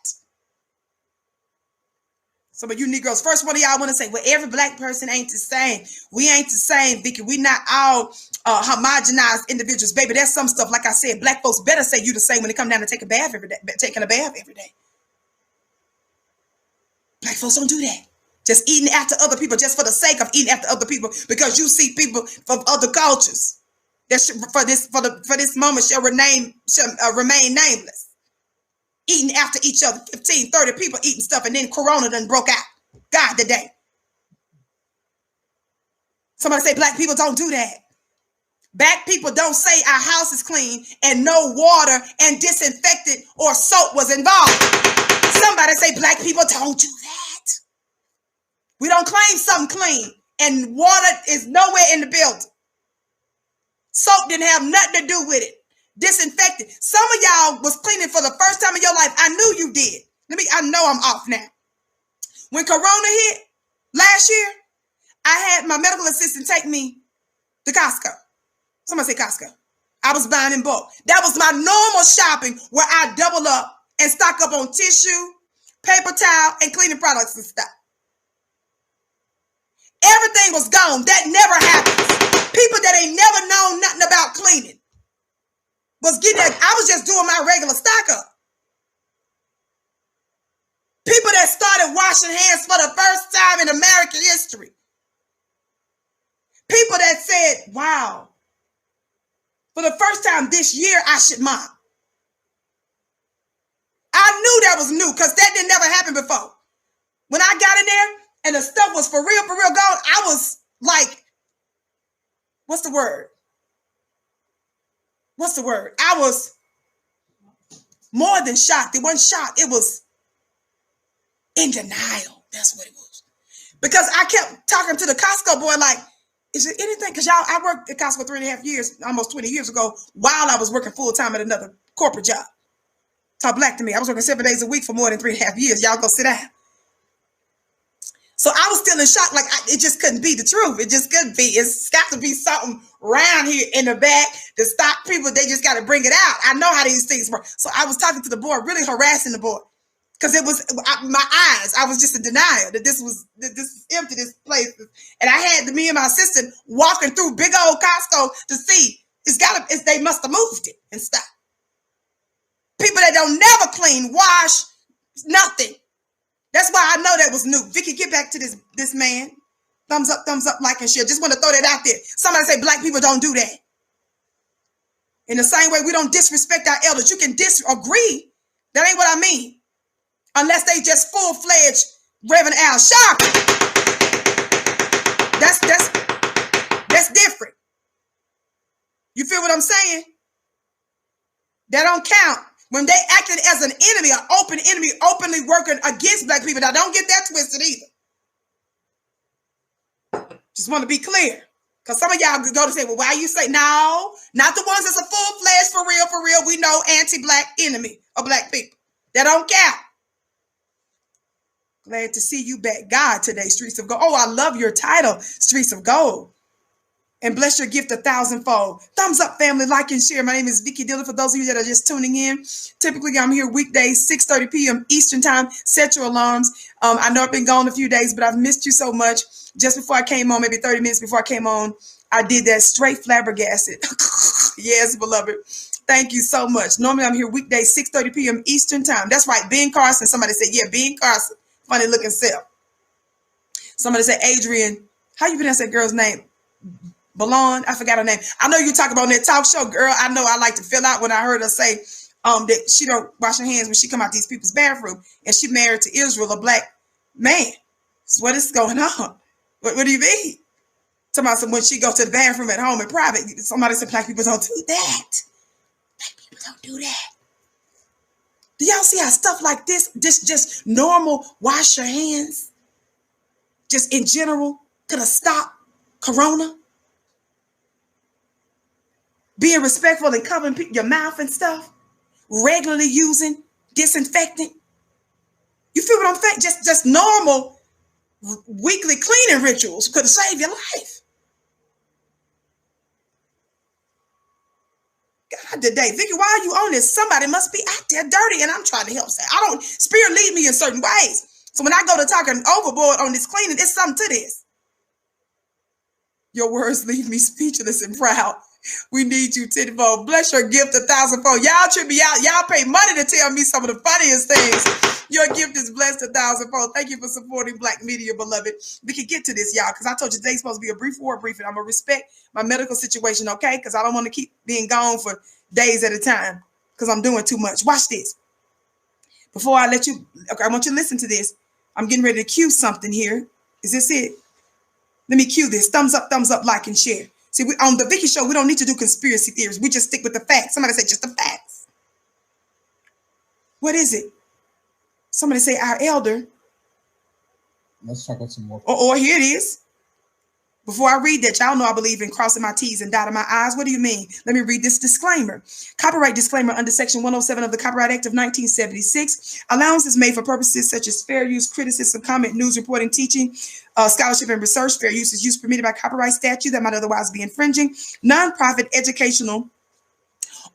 [SPEAKER 1] Some of you Negroes, first one of y'all want to say, well, every black person ain't the same. We ain't the same, Vicky. We not all homogenized individuals. Baby, there's some stuff, like I said, black folks better say you the same when they come down to take a bath every day, taking a bath every day. Black folks don't do that. Just eating after other people just for the sake of eating after other people because you see people from other cultures that for this moment shall remain nameless. Eating after each other, 15, 30 people eating stuff, and then Corona done broke out. God, the day. Somebody say black people don't do that. Black people don't say our house is clean and no water and disinfectant or soap was involved. Somebody say black people don't do that. We don't claim something clean and water is nowhere in the building. Soap didn't have nothing to do with it. Disinfected. Some of y'all was cleaning for the first time in your life. I knew you did. I know I'm off now. When Corona hit last year, I had my medical assistant take me to Costco. Somebody say Costco. I was buying in bulk. That was my normal shopping where I double up and stock up on tissue, paper towel, and cleaning products and stuff. Everything was gone. That never happens. People that ain't never known nothing about cleaning was getting that. I was just doing my regular stock up. People that started washing hands for the first time in American history. People that said, wow, for the first time this year, I should mop. I knew that was new because that didn't never happen before. When I got in there and the stuff was for real gone, I was like, what's the word? I was more than shocked. It wasn't shocked. It was in denial. That's what it was. Because I kept talking to the Costco boy like, is there anything? Because I worked at Costco 3.5 years, almost 20 years ago, while I was working full time at another corporate job. Talk black to me. I was working 7 days a week for more than 3.5 years. Y'all go sit down. So I was still in shock. Like, it just couldn't be the truth. It just couldn't be. It's got to be something around here in the back to stop people. They just got to bring it out. I know how these things work. So I was talking to the boy, really harassing the boy. Because it was my eyes. I was just in denial that this is empty, this place. And I had me and my assistant walking through big old Costco to see. They must have moved it and stuff. People that don't never clean, wash, nothing. That's why I know that was new. Vicky, get back to this man. Thumbs up, like and share. Just want to throw that out there. Somebody say black people don't do that. In the same way, we don't disrespect our elders. You can disagree. That ain't what I mean. Unless they just full-fledged Reverend Al Sharpton. That's different. You feel what I'm saying? That don't count. When they acted as an enemy, an open enemy, openly working against black people. Now, don't get that twisted either. Just want to be clear. Because some of y'all go to say, well, why you say, no, not the ones that's a full-fledged, for real, we know anti-black enemy of black people. That don't count. Glad to see you back, God, today, Streets of Gold. Oh, I love your title, Streets of Gold. And bless your gift 1,000-fold. Thumbs up, family, like and share. My name is Vicky Dillon. For those of you that are just tuning in, typically I'm here weekdays, 6:30 p.m. Eastern time. Set your alarms. I know I've been gone a few days, but I've missed you so much. Just before I came on, maybe 30 minutes before I came on, I did that straight flabbergasted. Yes, beloved. Thank you so much. Normally I'm here weekdays, 6:30 p.m. Eastern time. That's right, Ben Carson. Somebody said, yeah, Ben Carson. Funny looking self. Somebody said, Adrian, how you pronounce that girl's name? Balon, I forgot her name. I know you talk about that talk show, girl. I know I like to fill out when I heard her say that she don't wash her hands when she come out these people's bathroom, and she married to Israel, a black man. So what is going on? What do you mean? Somebody said when she go to the bathroom at home in private, somebody said black people don't do that. Black people don't do that. Do y'all see how stuff like this just normal wash your hands, just in general, could have stopped Corona? Being respectful and covering your mouth and stuff. Regularly using disinfectant. You feel what I'm saying? Just normal weekly cleaning rituals could save your life. God, today, Vicky, why are you on this? Somebody must be out there dirty, and I'm trying to help. Say, I don't. Spirit lead me in certain ways. So when I go to talking overboard on this cleaning, it's something to this. Your words leave me speechless and proud. We need you tenfold. Bless your gift 1,000-fold. Y'all trip me out. Y'all pay money to tell me some of the funniest things. Your gift is blessed 1,000-fold. Thank you for supporting Black media, beloved. We can get to this, y'all, because I told you today's supposed to be a brief war briefing. I'm going to respect my medical situation, okay? Because I don't want to keep being gone for days at a time because I'm doing too much. Watch this. Before I let you, okay, I want you to listen to this. I'm getting ready to cue something here. Is this it? Let me cue this. Thumbs up, like, and share. See, on the Vicky Show, we don't need to do conspiracy theories. We just stick with the facts. Somebody say just the facts. What is it? Somebody say our elder.
[SPEAKER 2] Let's talk about some more.
[SPEAKER 1] Or here it is. Before I read that, y'all know I believe in crossing my T's and dotting my I's. What do you mean? Let me read this disclaimer. Copyright disclaimer under Section 107 of the Copyright Act of 1976. Allowances made for purposes such as fair use, criticism, comment, news, reporting, teaching, scholarship, and research. Fair use is use permitted by copyright statute that might otherwise be infringing. Nonprofit, educational,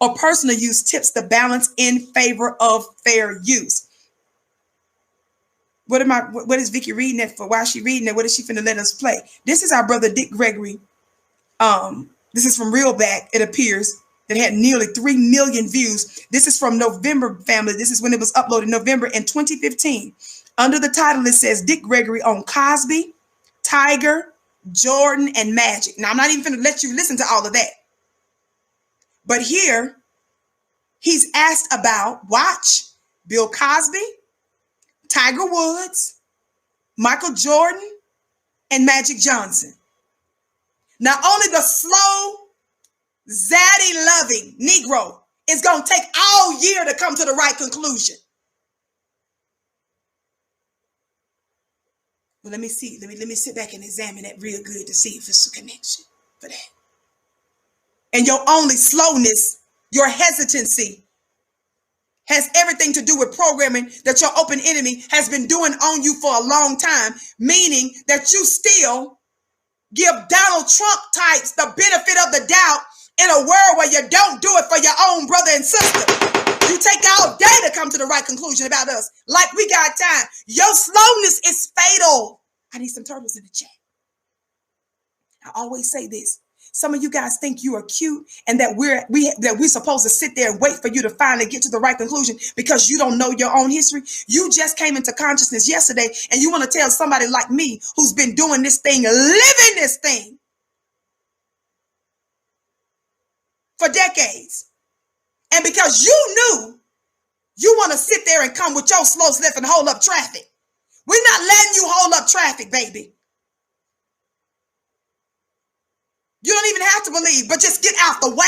[SPEAKER 1] or personal use tips the balance in favor of fair use. What is Vicky reading that for? Why is she reading it? What is she finna let us play? This is our brother Dick Gregory. This is from Real Back, it appears, that had nearly 3 million views. This is from November, family. This is when it was uploaded, November in 2015. Under the title, it says Dick Gregory on Cosby, Tiger, Jordan, and Magic. Now, I'm not even finna let you listen to all of that. But here, he's asked about, watch, Bill Cosby, Tiger Woods, Michael Jordan, and Magic Johnson. Now, only the slow, zaddy-loving Negro is going to take all year to come to the right conclusion. Well, let me see. Let me sit back and examine that real good to see if it's a connection for that. And your only slowness, your hesitancy, has everything to do with programming that your open enemy has been doing on you for a long time, meaning that you still give Donald Trump types the benefit of the doubt in a world where you don't do it for your own brother and sister. You take all day to come to the right conclusion about us, like we got time. Your slowness is fatal. I need some turtles in the chat. I always say this. Some of you guys think you are cute and that we're supposed to sit there and wait for you to finally get to the right conclusion because you don't know your own history. You just came into consciousness yesterday and you want to tell somebody like me who's been doing this thing, living this thing for decades. And because you knew, you want to sit there and come with your slow slip and hold up traffic. We're not letting you hold up traffic, baby. You don't even have to believe, but just get out the way.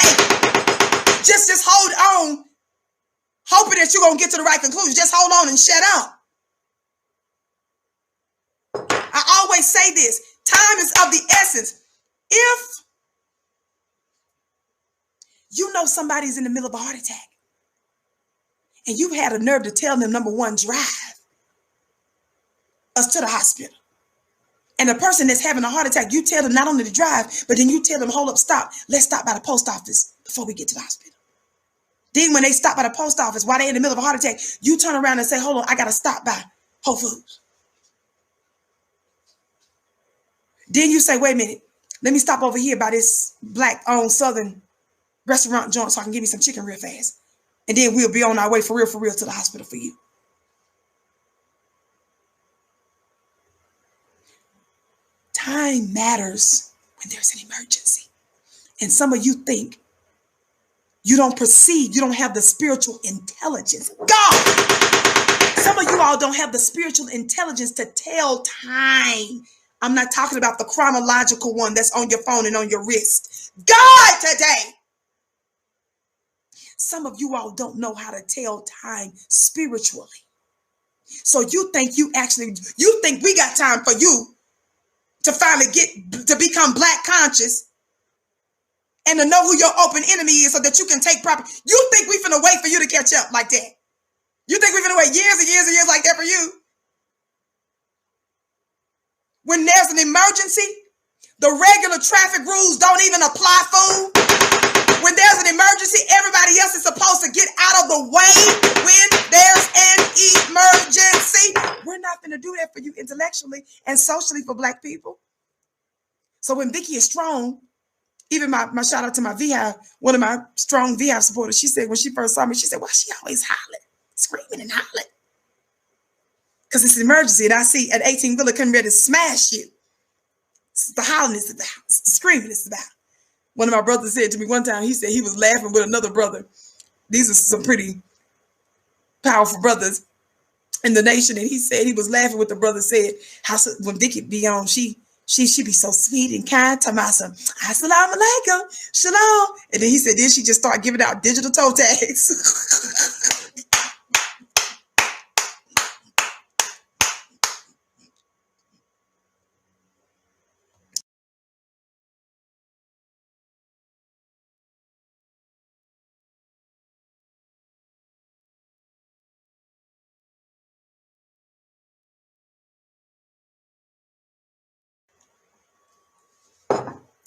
[SPEAKER 1] Just hold on, hoping that you're going to get to the right conclusion. Just hold on and shut up. I always say this. Time is of the essence. If you know somebody's in the middle of a heart attack and you've had a nerve to tell them, number one, drive us to the hospital. And the person that's having a heart attack, you tell them not only to drive, but then you tell them, hold up, stop. Let's stop by the post office before we get to the hospital. Then when they stop by the post office, while they're in the middle of a heart attack, you turn around and say, hold on, I got to stop by Whole Foods. Then you say, wait a minute, let me stop over here by this Black-owned Southern restaurant joint so I can give me some chicken real fast. And then we'll be on our way for real to the hospital for you. Time matters when there's an emergency. And some of you think you don't perceive, you don't have the spiritual intelligence. God! Some of you all don't have the spiritual intelligence to tell time. I'm not talking about the chronological one that's on your phone and on your wrist. God, today! Some of you all don't know how to tell time spiritually. So you think you think we got time for you to finally to become Black conscious and to know who your open enemy is so that you can take proper. You think we finna wait for you to catch up like that? You think we finna wait years and years and years like that for you? When there's an emergency, the regular traffic rules don't even apply, fool. When there's an emergency, everybody else is supposed to get out of the way when there's an emergency. We're not going to do that for you intellectually and socially for Black people. So when Vicky is strong, even my shout out to my VHIV, one of my strong VHIV supporters, she said when she first saw me, she said, why she always hollering, screaming and hollering? Because it's an emergency and I see an 18-wheeler coming ready to smash you. It's the hollering is about. It's the screaming is about. One of my brothers said to me one time, he said he was laughing with another brother. These are some pretty powerful brothers in the nation. And he said he was laughing with the brother said, how when Vicky be on, she be so sweet and kind. Tamasa, assalamu alaikum, shalom. And then he said, then she just started giving out digital toe tags.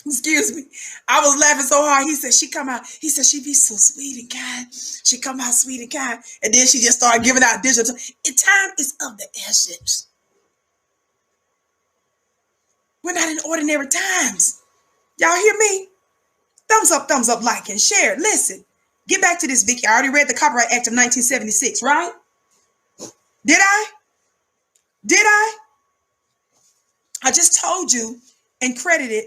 [SPEAKER 1] Excuse me. I was laughing so hard. He said, she come out. He said, she be so sweet and kind. She come out sweet and kind. And then she just started giving out digital. Time is of the essence. We're not in ordinary times. Y'all hear me? Thumbs up, like, and share. Listen, get back to this, Vicky. I already read the Copyright Act of 1976, right? Did I? Did I? I just told you and credited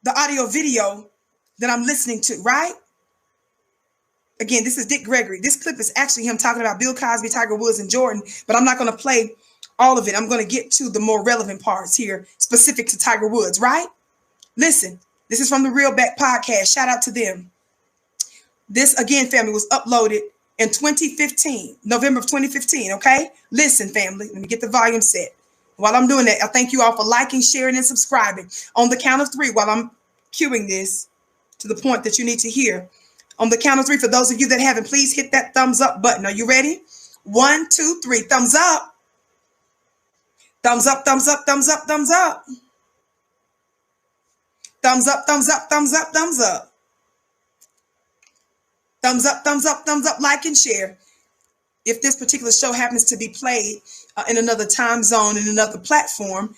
[SPEAKER 1] the audio video that I'm listening to, right? Again, this is Dick Gregory. This clip is actually him talking about Bill Cosby, Tiger Woods, and Jordan, but I'm not going to play all of it. I'm going to get to the more relevant parts here, specific to Tiger Woods, right? Listen, this is from the Real Back podcast. Shout out to them. This, again, family, was uploaded in 2015, November of 2015, okay? Listen, family, let me get the volume set. While I'm doing that, I thank you all for liking, sharing, and subscribing. On the count of three, while I'm cueing this to the point that you need to hear, on the count of three, for those of you that haven't, please hit that thumbs up button. Are you ready? 1, 2, 3. Thumbs up. Thumbs up, thumbs up, thumbs up, thumbs up. Thumbs up, thumbs up, thumbs up, thumbs up. Thumbs up, thumbs up, thumbs up, like and share. If this particular show happens to be played in another time zone, in another platform,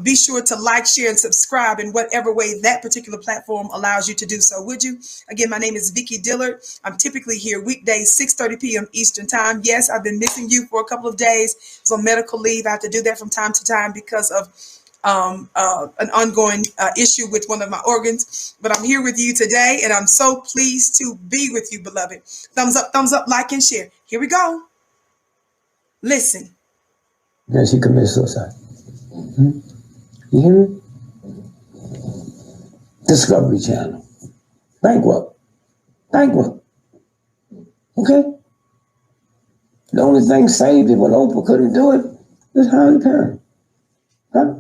[SPEAKER 1] be sure to like, share, and subscribe in whatever way that particular platform allows you to do so, would you? Again, my name is Vicky Dillard. I'm typically here weekdays, 6:30 p.m. Eastern time. Yes, I've been missing you for a couple of days. I was on medical leave. I have to do that from time to time because of an ongoing issue with one of my organs. But I'm here with you today, and I'm so pleased to be with you, beloved. Thumbs up, like, and share. Here we go. Listen.
[SPEAKER 3] Then she committed suicide. You hear me? Discovery Channel. Bankrupt. Okay? The only thing saved it when Oprah couldn't do it is Harry Perry. Huh?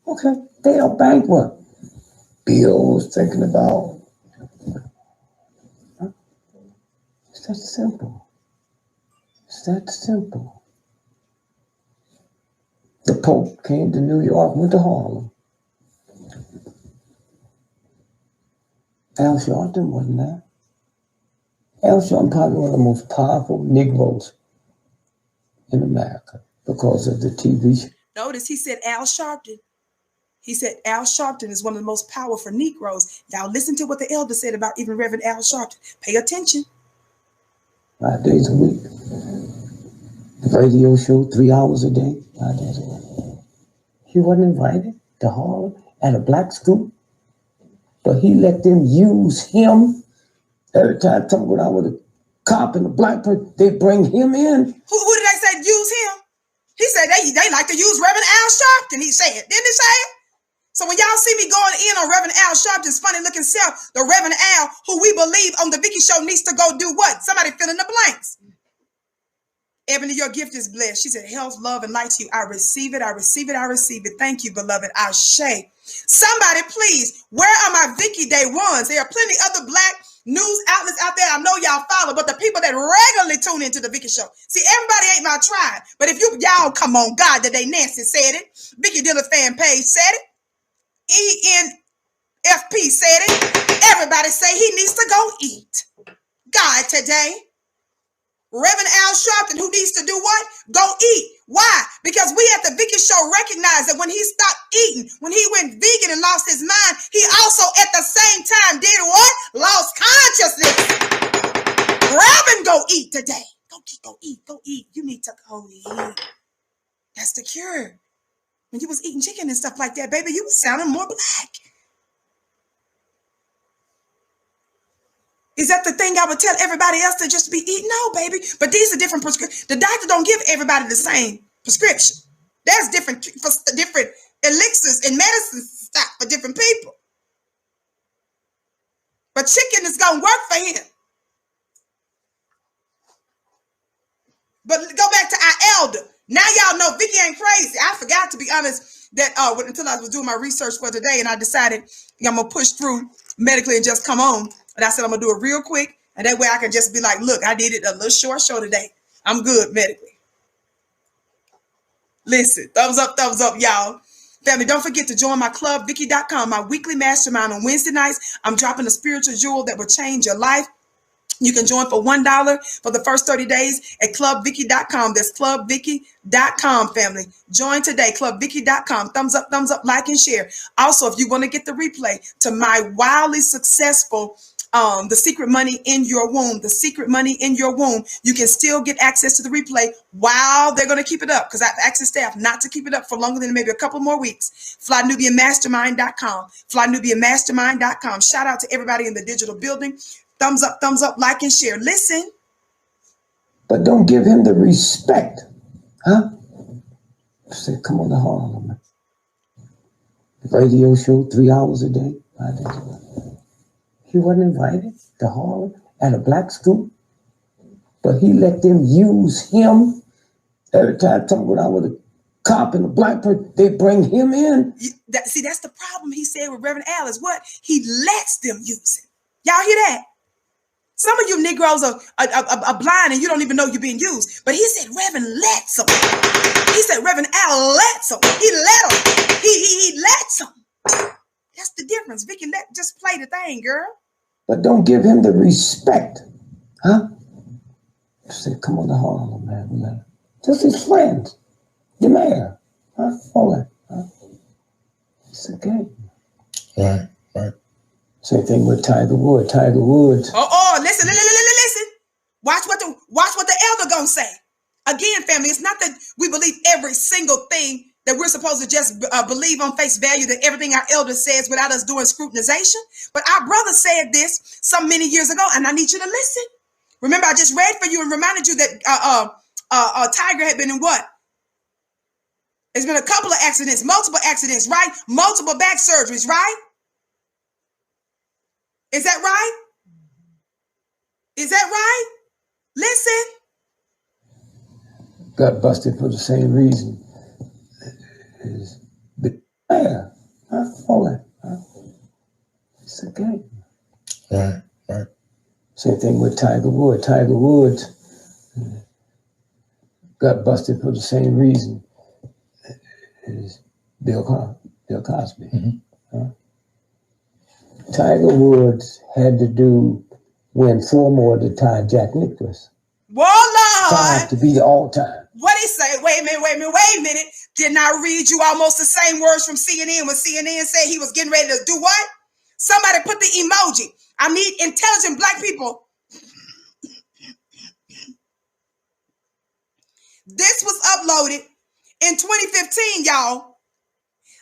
[SPEAKER 3] Okay. They are bankrupt. Bills thinking about. Huh? It's that simple. It's that simple. The Pope came to New York, went to Harlem. Al Sharpton wasn't there. Al Sharpton probably one of the most powerful Negroes in America because of the TV show.
[SPEAKER 1] Notice he said Al Sharpton. He said Al Sharpton is one of the most powerful Negroes. Now listen to what the elder said about even Reverend Al Sharpton. Pay attention.
[SPEAKER 3] 5 days a week. Radio show, 3 hours a day. 5 days a week. He wasn't invited to Harlem at a black school, but he let them use him. Every time when I was a cop and a black person, they bring him in.
[SPEAKER 1] Who did they say use him? He said they like to use Reverend Al Sharpton. He said, didn't he say it? So when y'all see me going in on Reverend Al Sharpton's funny looking self, the Reverend Al, who we believe on the Vicky Show needs to go do what? Somebody fill in the blanks. Ebony, your gift is blessed. She said, health, love, and light to you. I receive it. I receive it. I receive it. Thank you, beloved. Ashe. Somebody, please, where are my Vicky Day ones? There are plenty other black news outlets out there I know y'all follow, but the people that regularly tune into the Vicky Show. See, everybody ain't my tribe, but if y'all come on, God, today Nancy said it, Vicky Diller fan page said it, ENFP said it, everybody say he needs to go eat. God, today, Reverend Al Sharpton, who needs to do what? Go eat. Why? Because we at the Vicky Show recognize that when he stopped eating, when he went vegan and lost his mind, he also at the same time did what? Lost consciousness. Grab and go eat today. Go eat. You need to go eat. That's the cure. When you was eating chicken and stuff like that, baby, you was sounding more black. Is that the thing I would tell everybody else to just be eating? No, baby. But these are different prescriptions. The doctor don't give everybody the same prescription. There's different elixirs and medicines for different people. But chicken is going to work for him. But go back to our elder. Now y'all know Vicky ain't crazy. I forgot, to be honest, that until I was doing my research for today, and I decided I'm going to push through medically and just come on. And I said, I'm going to do it real quick. And that way I can just be like, look, I did it a little short show today. I'm good medically. Listen, thumbs up, y'all. Family, don't forget to join my club, Vicky.com, my weekly mastermind on Wednesday nights. I'm dropping a spiritual jewel that will change your life. You can join for $1 for the first 30 days at clubvicky.com. That's clubvicky.com, family. Join today, clubvicky.com. Thumbs up, like, and share. Also, if you want to get the replay to my wildly successful The Secret Money in Your Womb, The Secret Money in Your Womb, you can still get access to the replay while they're going to keep it up, because I've asked the staff not to keep it up for longer than maybe a couple more weeks. FlyNubianMastermind.com. FlyNubianMastermind.com. Shout out to everybody in the digital building. Thumbs up, like, and share. Listen.
[SPEAKER 3] But don't give him the respect. Huh? Say, come on to Harlem. Radio show 3 hours a day. 5 days a week. He wasn't invited to Harlem at a black school, but he let them use him. Every time when I was a cop and a black person, they bring him in.
[SPEAKER 1] See, that's the problem he said with Reverend Al is what? He lets them use him. Y'all hear that? Some of you Negroes are blind and you don't even know you're being used. But he said Reverend lets them. He said Reverend Al lets them. He let them. He lets them. That's the difference. Vicky, just play the thing, girl.
[SPEAKER 3] But don't give him the respect. Huh? Say, come on to Harlem, man. Just his friends. The mayor. Huh? All that. Huh? It's okay.
[SPEAKER 2] Right.
[SPEAKER 3] Same thing with Tiger Woods.
[SPEAKER 1] Oh, listen. Watch what the elder gonna say. Again, family, it's not that we believe every single thing that we're supposed to just believe on face value, that everything our elder says without us doing scrutinization. But our brother said this some many years ago, and I need you to listen. Remember, I just read for you and reminded you that Tiger had been in what? There's been a couple of accidents, multiple accidents, right? Multiple back surgeries, right? Is that right? Is that right? Listen.
[SPEAKER 3] Got busted for the same reason. Is the mayor. Huh? All that. Huh? It's okay.
[SPEAKER 2] Right.
[SPEAKER 3] Same thing with Tiger Woods. Got busted for the same reason as Bill Cosby.
[SPEAKER 2] Mm-hmm.
[SPEAKER 3] Huh? Tiger Woods had to win 4 more to tie Jack Nicklaus.
[SPEAKER 1] Whoa, Lord.
[SPEAKER 3] 5 to be the all-time.
[SPEAKER 1] What he say? Wait a minute. Didn't I read you almost the same words from CNN when CNN said he was getting ready to do what? Somebody put the emoji. I need intelligent black people. This was uploaded in 2015, y'all.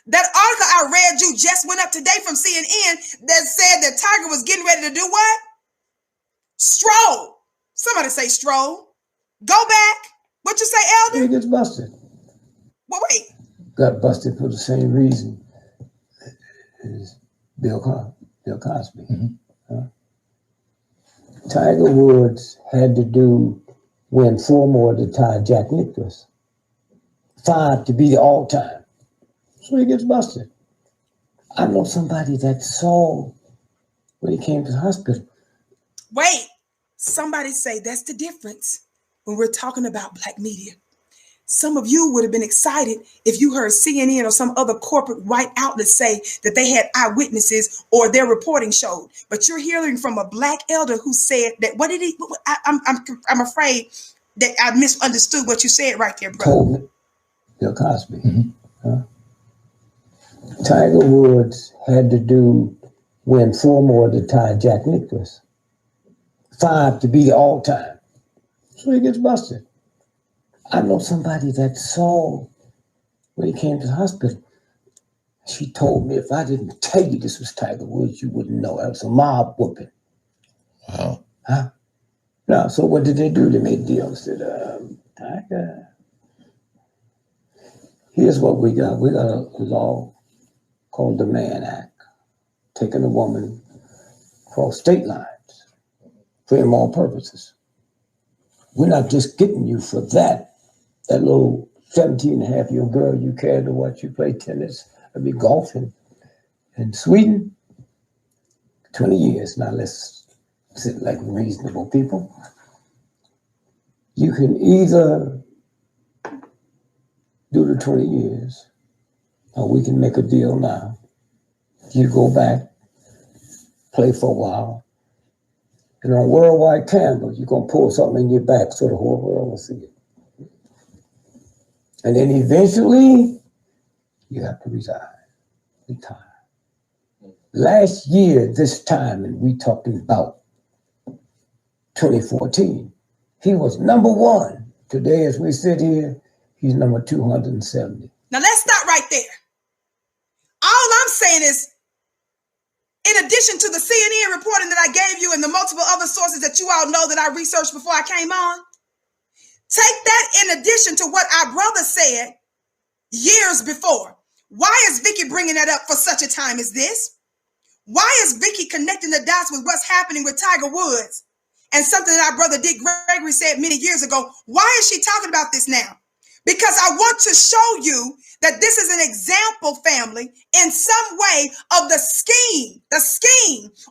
[SPEAKER 1] That article I read you just went up today from CNN that said that Tiger was getting ready to do what? Stroll. Somebody say stroll. Go back. What you say, Elder?
[SPEAKER 3] He gets busted.
[SPEAKER 1] Well, wait.
[SPEAKER 3] Got busted for the same reason as Bill Cosby.
[SPEAKER 2] Mm-hmm.
[SPEAKER 3] Huh? Tiger Woods had to win 4 more to tie Jack Nicklaus. 5 to be the all-time. So he gets busted. I know somebody that saw when he came to the hospital.
[SPEAKER 1] Wait, somebody say that's the difference when we're talking about black media. Some of you would have been excited if you heard CNN or some other corporate white outlet say that they had eyewitnesses or their reporting showed. But you're hearing from a black elder who said that. What did he? I'm afraid that I misunderstood what you said right there, brother.
[SPEAKER 3] Told me, Bill Cosby. Tiger Woods had to win 4 more to tie Jack Nicklaus. 5 to be the all-time. So he gets busted. I know somebody that saw when he came to the hospital. She told me if I didn't tell you this was Tiger Woods, you wouldn't know. It was a mob whooping.
[SPEAKER 2] Wow.
[SPEAKER 3] Huh? Now, so what did they do? They made deals. Said, Tiger, here's what we got. We got a law called the Mann Act, taking a woman across state lines for immoral purposes. We're not just getting you for that little 17-and-a-half-year-old girl you carried to watch you play tennis or be golfing in Sweden. 20 years. Now let's sit like reasonable people. You can either do the 20 years or we can make a deal now. You go back, play for a while, and on worldwide camera, you're going to pull something in your back so the whole world will see it. And then eventually, you have to resign, retire. Last year, this time, and we talking about 2014, he was number 1. Today, as we sit here, he's number 270.
[SPEAKER 1] Now let's stop right there. All I'm saying is, in addition to the CNN reporting that I gave you and the multiple other sources that you all know that I researched before I came on, take that in addition to what our brother said years before. Why is Vicky bringing that up for such a time as this? Why is Vicky connecting the dots with what's happening with Tiger Woods and something that our brother Dick Gregory said many years ago? Why is she talking about this now? Because I want to show you that this is an example, family, in some way of the scheme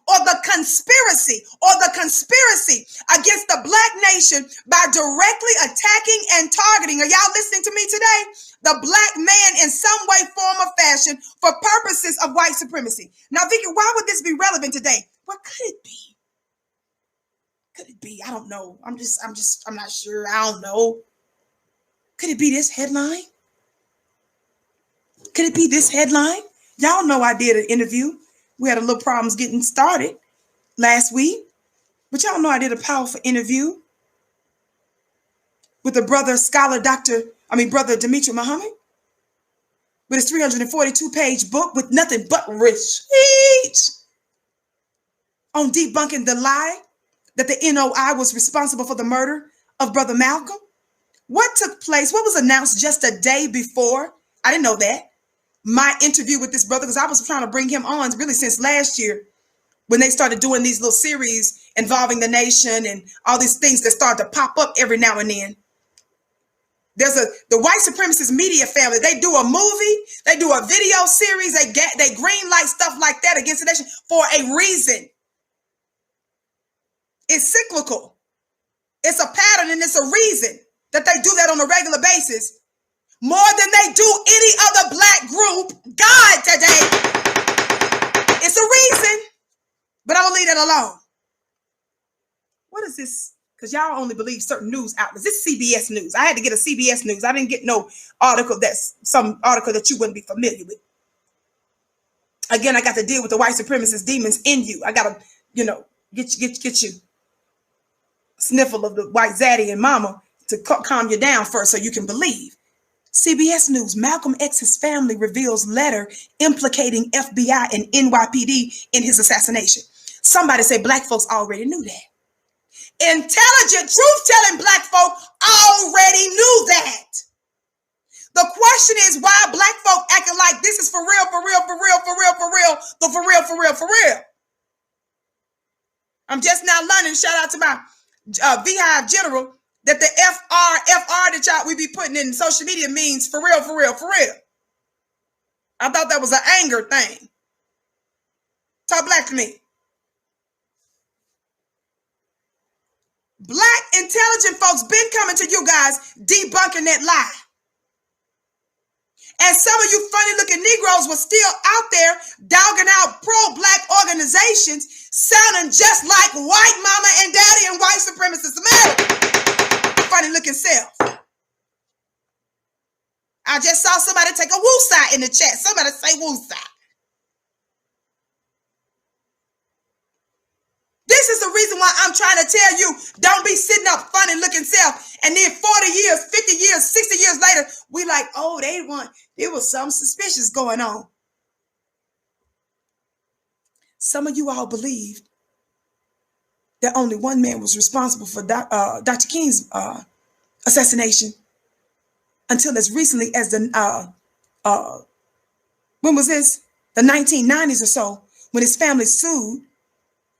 [SPEAKER 1] or the conspiracy against the black nation by directly attacking and targeting. Are y'all listening to me today? The black man in some way, form, or fashion for purposes of white supremacy. Now, Vicky, why would this be relevant today? What could it be? Could it be? I don't know. I'm not sure. I don't know. Could it be this headline? Could it be this headline? Y'all know I did an interview. We had a little problems getting started last week, but y'all know I did a powerful interview with the brother Demetri Muhammad, with his 342-page book with nothing but receipts on debunking the lie that the NOI was responsible for the murder of Brother Malcolm. What took place? What was announced just a day before? I didn't know that. My interview with this brother, because I was trying to bring him on really since last year when they started doing these little series involving the nation and all these things that start to pop up every now and then. The white supremacist media family. They do a movie, they do a video series, they green light stuff like that against the nation for a reason. It's cyclical. It's a pattern and it's a reason that they do that on a regular basis. More than they do any other black group. God, today. It's a reason. But I'm going to leave that alone. What is this? Because y'all only believe certain news outlets. This is CBS News. I had to get a CBS News. I didn't get no article some article that you wouldn't be familiar with. Again, I got to deal with the white supremacist demons in you. I got to, get you sniffle of the white zaddy and mama to calm you down first so you can believe. CBS News, Malcolm X's family reveals letter implicating FBI and NYPD in his assassination. Somebody say black folks already knew that. Intelligent, truth-telling black folk already knew that. The question is why black folk acting like this is for real, for real, for real, for real, for real, for real, for real, for real. I'm just now learning, shout out to my Beehive General, that the FR that we be putting in social media means for real, for real, for real. I thought that was an anger thing. Talk black to me. Black intelligent folks been coming to you guys debunking that lie. And some of you funny looking Negroes were still out there dogging out pro-black organizations sounding just like white mama and daddy and white supremacist America. Funny looking self. I just saw somebody take a woosah in the chat. Somebody say woosah. This is the reason why I'm trying to tell you, don't be sitting up funny looking self. And then 40 years, 50 years, 60 years later, we like, oh, there was something suspicious going on. Some of you all believed that only one man was responsible for Dr. King's assassination until as recently as when was this? The 1990s or so, when his family sued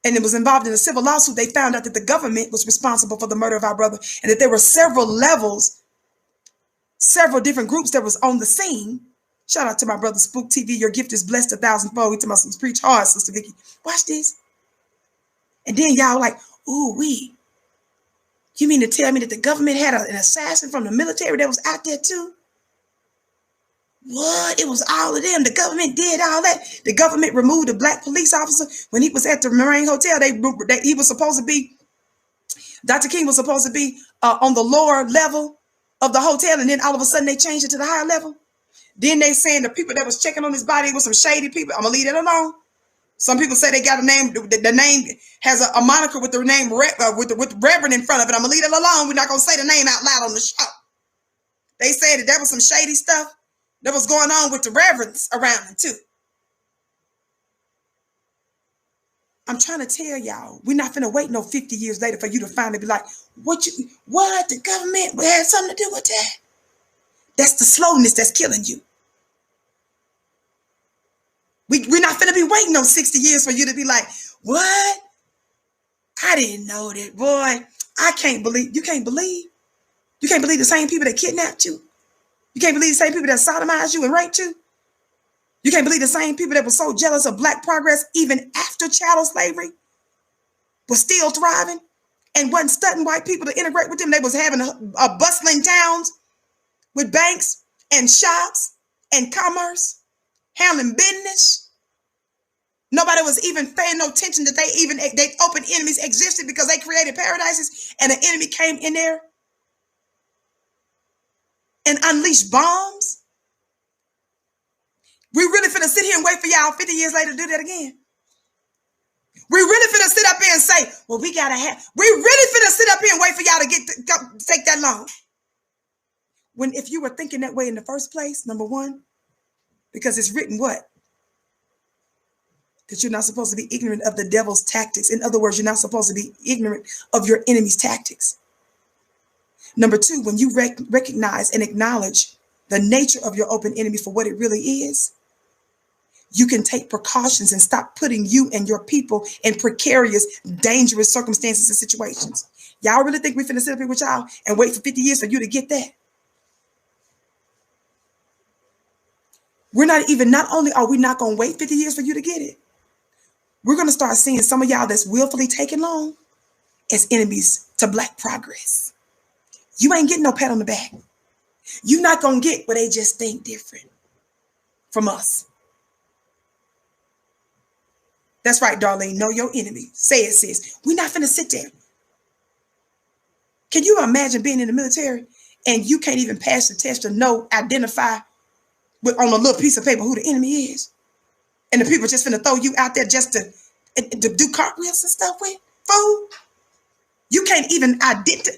[SPEAKER 1] and it was involved in a civil lawsuit. They found out that the government was responsible for the murder of our brother and that there were several levels, several different groups that was on the scene. Shout out to my brother Spook TV. Your gift is blessed 1,000-fold. We tell us preach hard, Sister Vicky. Watch this. And then y'all like, ooh, you mean to tell me that the government had an assassin from the military that was out there too? What? It was all of them. The government did all that. The government removed a black police officer when he was at the Marine Hotel. He was supposed to be, Dr. King was supposed to be on the lower level of the hotel, and then all of a sudden they changed it to the higher level. Then they saying the people that was checking on his body was some shady people. I'm gonna leave it alone. Some people say they got a name. The name has a moniker with the name with Reverend in front of it. I'm gonna leave it alone. We're not gonna say the name out loud on the show. They said that there was some shady stuff that was going on with the reverends around him too. I'm trying to tell y'all, we're not finna wait no 50 years later for you to finally be like, what? The government had something to do with that? That's the slowness that's killing you. We're not finna be waiting no 60 years for you to be like, what? I didn't know that, boy. I can't believe. You can't believe the same people that kidnapped you. You can't believe the same people that sodomized you and raped you. You can't believe the same people that were so jealous of black progress even after chattel slavery was still thriving and wasn't studying white people to integrate with them. They was having a bustling towns with banks and shops and commerce, handling business. Nobody was even paying no attention that they open enemies existed because they created paradises and an enemy came in there and unleashed bombs. We really finna sit here and wait for y'all 50 years later to do that again. We really finna sit up here and say, well, we really finna sit up here and wait for y'all to take that long. When if you were thinking that way in the first place, number one, because it's written what? That you're not supposed to be ignorant of the devil's tactics. In other words, you're not supposed to be ignorant of your enemy's tactics. Number two, when you recognize and acknowledge the nature of your open enemy for what it really is, you can take precautions and stop putting you and your people in precarious, dangerous circumstances and situations. Y'all really think we're finna sit up here with y'all and wait for 50 years for you to get that? Not only are we not going to wait 50 years for you to get it, we're going to start seeing some of y'all that's willfully taking long as enemies to black progress. You ain't getting no pat on the back. You're not going to get what they just think different from us. That's right, Darlene. Know your enemy. Say it, sis. We're not finna sit there. Can you imagine being in the military and you can't even pass the test to identify on a little piece of paper who the enemy is? And the people just finna throw you out there just to do cartwheels and stuff with? Fool. You can't even identify.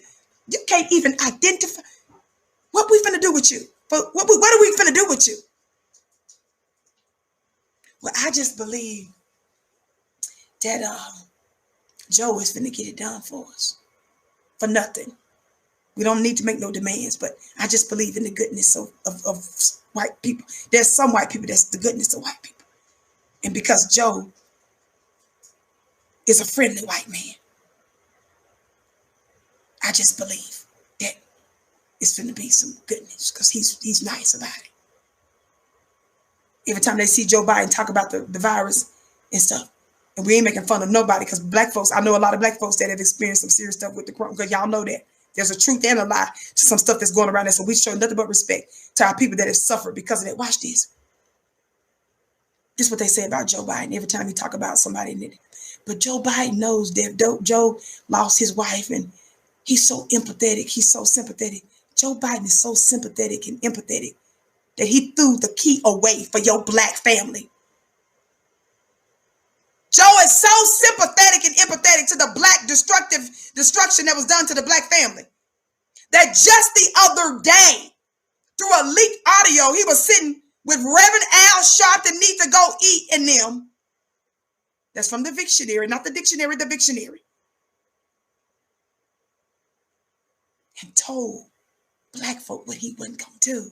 [SPEAKER 1] What we finna do with you? What are we finna do with you? Well, I just believe that Joe is finna get it done for us. For nothing. We don't need to make no demands, but I just believe in the goodness of white people. There's some white people that's the goodness of white people. And because Joe is a friendly white man, I just believe that it's finna be some goodness because he's nice about it. Every time they see Joe Biden talk about the virus and stuff, And we ain't making fun of nobody, because black folks, I know a lot of black folks that have experienced some serious stuff with the crump, because y'all know that there's a truth and a lie to some stuff that's going around there. So we show nothing but respect to our people that have suffered because of that. Watch this. This is what they say about Joe Biden every time you talk about somebody. But Joe Biden knows that Joe lost his wife, and he's so empathetic. He's so sympathetic. Joe Biden is so sympathetic and empathetic that he threw the key away for your black family. Joe is so sympathetic and empathetic to the black destruction that was done to the black family that just the other day, through a leaked audio, he was sitting with Reverend Al Sharpton, Need to Go Eat in them. That's from the dictionary, not the dictionary, the dictionary. And told black folk what he wasn't going to do.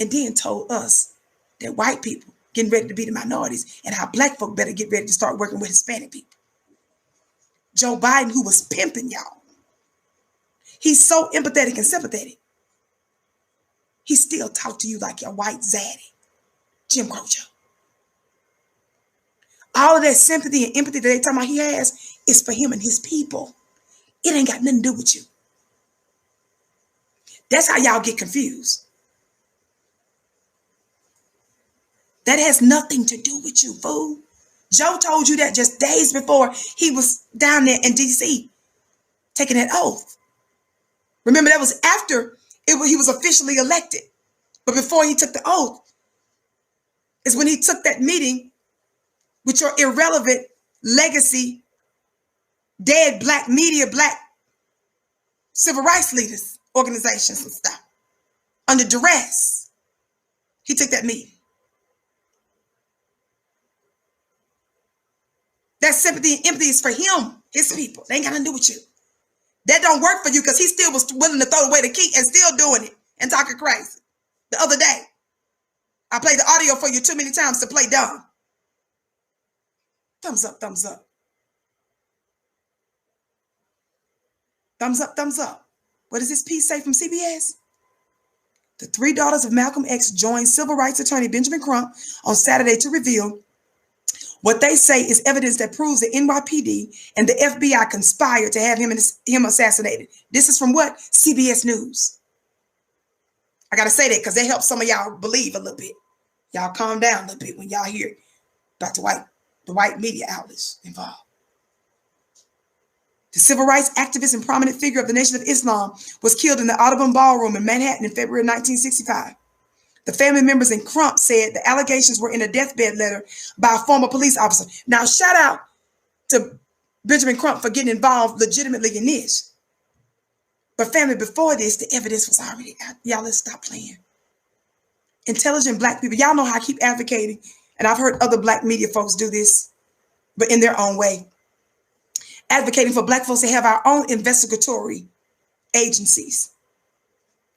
[SPEAKER 1] And then told us that white people getting ready to be the minorities and how black folk better get ready to start working with Hispanic people. Joe Biden, who was pimping y'all. He's so empathetic and sympathetic. He still talk to you like your white zaddy, Jim Croce. All of that sympathy and empathy that they talking about he has is for him and his people. It ain't got nothing to do with you. That's how y'all get confused. That has nothing to do with you, fool. Joe told you that just days before he was down there in D.C. taking that oath. Remember, that was after he was officially elected. But before he took the oath is when he took that meeting with your irrelevant legacy, dead black media, black civil rights leaders, organizations and stuff. Under duress, he took that meeting. That sympathy and empathy is for him, his people. They ain't got nothing to do with you. That don't work for you because he still was willing to throw away the key and still doing it and talking crazy. The other day, I played the audio for you too many times to play dumb. Thumbs up, thumbs up. Thumbs up, thumbs up. What does this piece say from CBS? The three daughters of Malcolm X joined civil rights attorney Benjamin Crump on Saturday to reveal what they say is evidence that proves the NYPD and the FBI conspired to have him assassinated. This is from what? CBS News. I got to say that because that helps some of y'all believe a little bit. Y'all calm down a little bit when y'all hear about the white media outlets involved. The civil rights activist and prominent figure of the Nation of Islam was killed in the Audubon Ballroom in Manhattan in February 1965. The family members in Crump said the allegations were in a deathbed letter by a former police officer. Now, shout out to Benjamin Crump for getting involved legitimately in this. But family, before this, the evidence was already out. Y'all, let's stop playing. Intelligent black people, y'all know how I keep advocating, and I've heard other black media folks do this, but in their own way. Advocating for black folks to have our own investigatory agencies.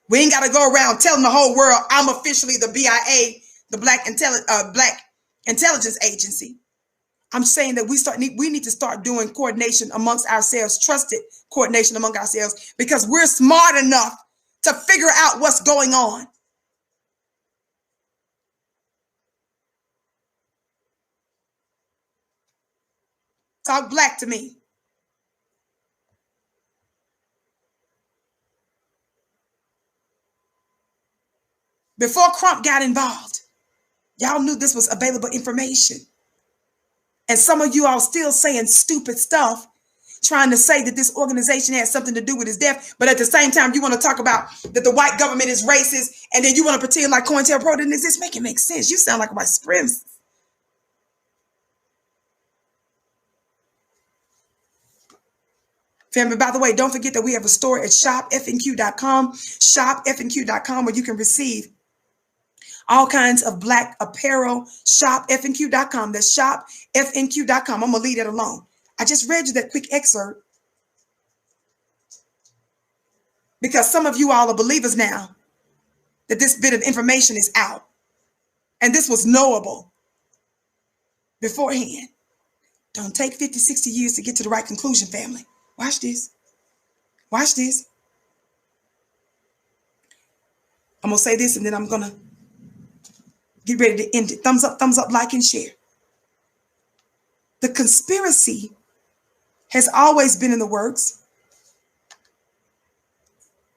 [SPEAKER 1] We ain't got to go around telling the whole world I'm officially the BIA, the Black Intelligence Agency. I'm saying that we need to start doing coordination amongst ourselves, trusted coordination among ourselves, because we're smart enough to figure out what's going on. Talk black to me. Before Crump got involved, y'all knew this was available information. And some of you all still saying stupid stuff, trying to say that this organization has something to do with his death. But at the same time, you want to talk about that the white government is racist. And then you want to pretend like COINTELPRO didn't exist. Make it make sense. You sound like a white supremacist. Family, by the way, don't forget that we have a store at shopfnq.com, shopfnq.com, where you can receive all kinds of black apparel. Shopfnq.com. That's shopfnq.com. I'm going to leave that alone. I just read you that quick excerpt because some of you all are believers now that this bit of information is out. And this was knowable beforehand. Don't take 50, 60 years to get to the right conclusion, family. Watch this. Watch this. I'm going to say this and then I'm going to get ready to end it. Thumbs up, like, and share. The conspiracy has always been in the works,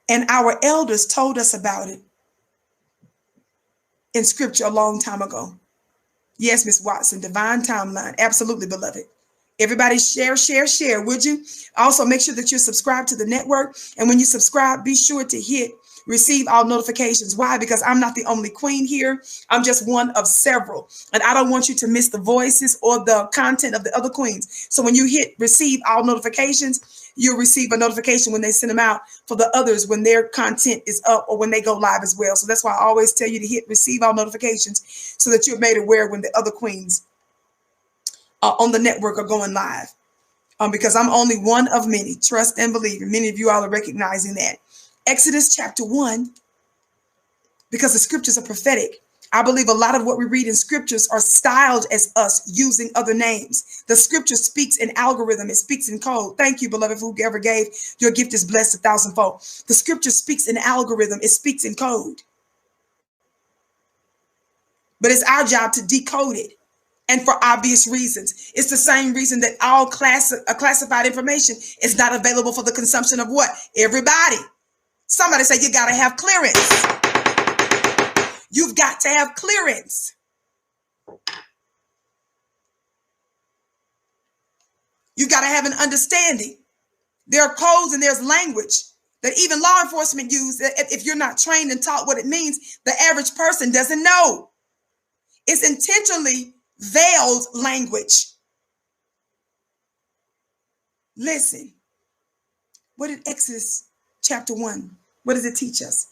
[SPEAKER 1] and our elders told us about it in scripture a long time ago. Yes, Miss Watson, divine timeline. Absolutely, beloved. Everybody share, share, share, would you? Also, make sure that you're subscribed to the network. And when you subscribe, be sure to hit receive all notifications. Why? Because I'm not the only queen here. I'm just one of several. And I don't want you to miss the voices or the content of the other queens. So when you hit receive all notifications, you'll receive a notification when they send them out for the others when their content is up or when they go live as well. So that's why I always tell you to hit receive all notifications so that you're made aware when the other queens on the network are going live. Because I'm only one of many. Trust and believe. And many of you all are recognizing that. Exodus chapter 1, because the scriptures are prophetic. I believe a lot of what we read in scriptures are styled as us using other names. The scripture speaks in algorithm. It speaks in code. Thank you, beloved, whoever gave. Your gift is blessed 1,000-fold. The scripture speaks in algorithm. It speaks in code. But it's our job to decode it. And for obvious reasons. It's the same reason that all classified information is not available for the consumption of what? Everybody. Somebody say you got to have clearance. You've got to have clearance. You got to have an understanding. There are codes and there's language that even law enforcement use. If you're not trained and taught what it means, the average person doesn't know. It's intentionally veiled language. Listen, what did Exodus chapter 1, what does it teach us?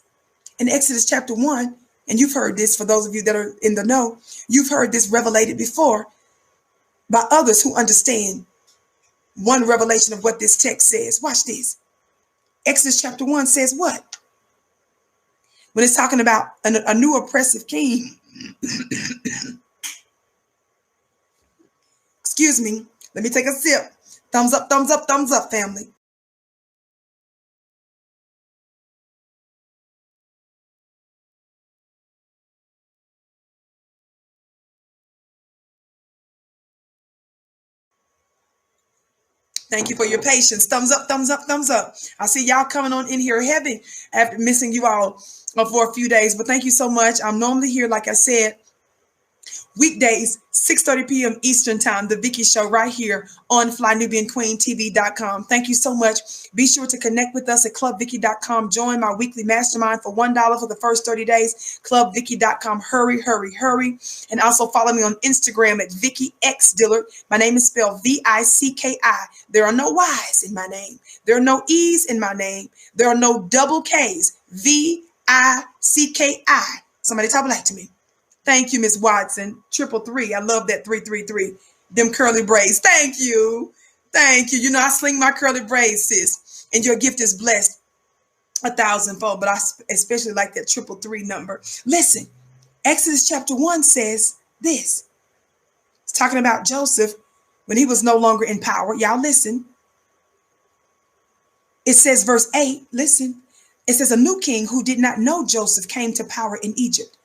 [SPEAKER 1] In Exodus chapter 1, and you've heard this for those of you that are in the know, you've heard this revelated before by others who understand one revelation of what this text says. Watch this. Exodus chapter 1 says what? When it's talking about a new oppressive king. Excuse me. Let me take a sip. Thumbs up, family. Thank you for your patience. Thumbs up, thumbs up, thumbs up. I see y'all coming on in here heavy after missing you all for a few days. But thank you so much. I'm normally here, like I said, weekdays, 6:30 p.m. Eastern time, The Vicky Show right here on FlyNubianQueenTV.com. Thank you so much. Be sure to connect with us at ClubVicky.com. Join my weekly mastermind for $1 for the first 30 days. ClubVicky.com. Hurry, hurry, hurry. And also follow me on Instagram at Vicky X Dillard. My name is spelled V-I-C-K-I. There are no Y's in my name. There are no E's in my name. There are no double K's. V-I-C-K-I. Somebody talk back to me. Thank you, Miss Watson. 333. I love that 333. Them curly braids. Thank you. Thank you. You know, I sling my curly braids, sis. And your gift is blessed 1,000-fold. But I especially like that 333 number. Listen, Exodus chapter 1 says this. It's talking about Joseph when he was no longer in power. Y'all listen. It says, verse 8, listen. It says, a new king who did not know Joseph came to power in Egypt.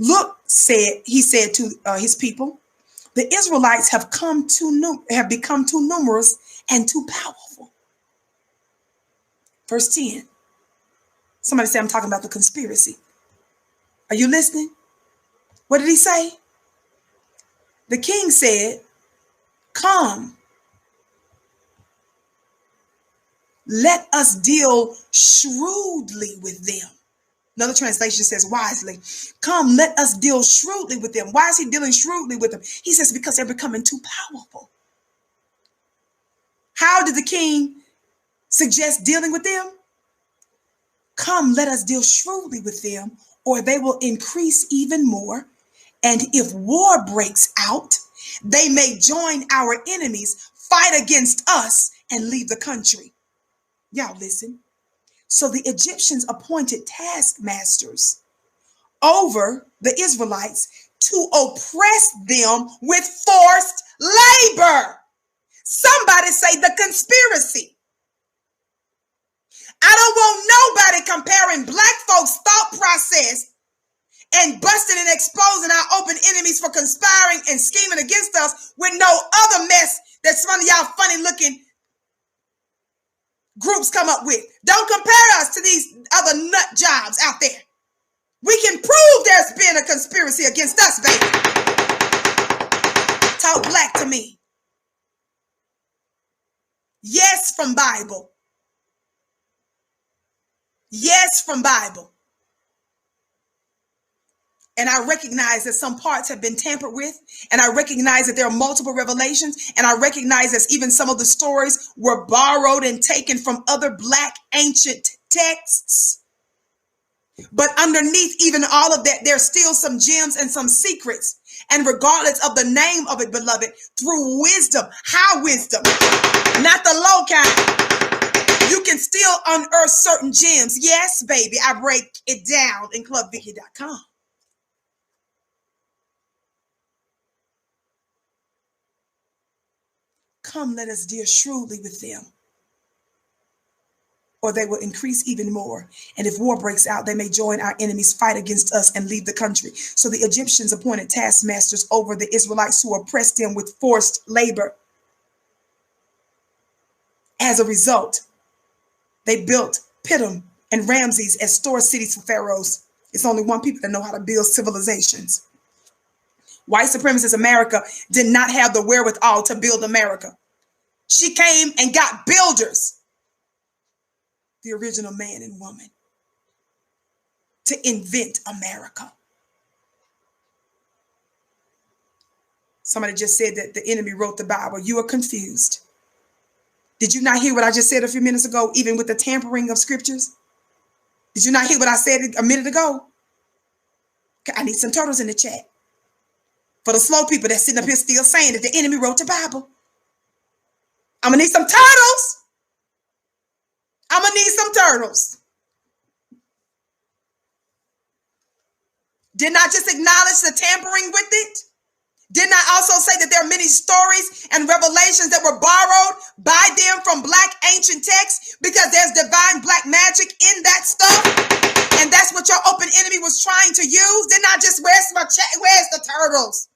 [SPEAKER 1] Look, he said to his people, the Israelites have become too numerous and too powerful. Verse 10. Somebody say, I'm talking about the conspiracy. Are you listening? What did he say? The king said, come, let us deal shrewdly with them. Another translation says wisely. Come, let us deal shrewdly with them. Why is he dealing shrewdly with them? He says because they're becoming too powerful. How did the king suggest dealing with them? Come, let us deal shrewdly with them, or they will increase even more. And if war breaks out, they may join our enemies, fight against us, and leave the country. Y'all listen. So the Egyptians appointed taskmasters over the Israelites to oppress them with forced labor. Somebody say the conspiracy. I don't want nobody comparing black folks' thought process and busting and exposing our open enemies for conspiring and scheming against us with no other mess that some of y'all funny looking groups come up with. Don't compare us to these other nut jobs out there. We can prove there's been a conspiracy against us, baby. Talk black to me. Yes, from Bible. Yes, from Bible. And I recognize that some parts have been tampered with. And I recognize that there are multiple revelations. And I recognize that even some of the stories were borrowed and taken from other black ancient texts. But underneath even all of that, there's still some gems and some secrets. And regardless of the name of it, beloved, through wisdom, high wisdom, not the low kind, you can still unearth certain gems. Yes, baby, I break it down in clubvicky.com. Come, let us deal shrewdly with them, or they will increase even more. And if war breaks out, they may join our enemies, fight against us, and leave the country. So the Egyptians appointed taskmasters over the Israelites who oppressed them with forced labor. As a result, they built Pithom and Ramses as store cities for pharaohs. It's only one people that know how to build civilizations. White supremacist America did not have the wherewithal to build America. She came and got builders, the original man and woman, to invent America. Somebody just said that the enemy wrote the Bible. You are confused. Did you not hear what I just said a few minutes ago, even with the tampering of scriptures? Did you not hear what I said a minute ago? I need some turtles in the chat. For the slow people that's sitting up here still saying that the enemy wrote the Bible. I'm going to need some turtles. I'm going to need some turtles. Didn't I just acknowledge the tampering with it? Didn't I also say that there are many stories and revelations that were borrowed by them from black ancient texts because there's divine black magic in that stuff? And that's what your open enemy was trying to use? Didn't I just, where's the turtles?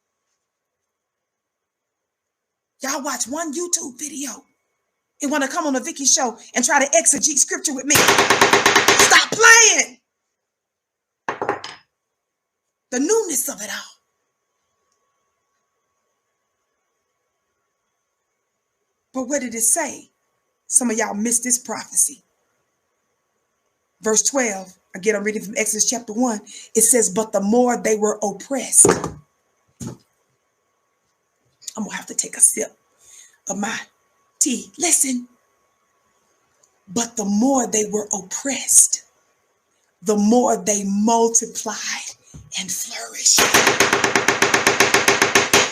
[SPEAKER 1] Y'all watch one YouTube video and want to come on a Vicky show and try to exegete scripture with me. Stop playing. The newness of it all. But what did it say? Some of y'all missed this prophecy. Verse 12, again, I'm reading from Exodus chapter 1. It says, but the more they were oppressed. I'm going to have to take a sip of my tea. Listen. But the more they were oppressed, the more they multiplied and flourished.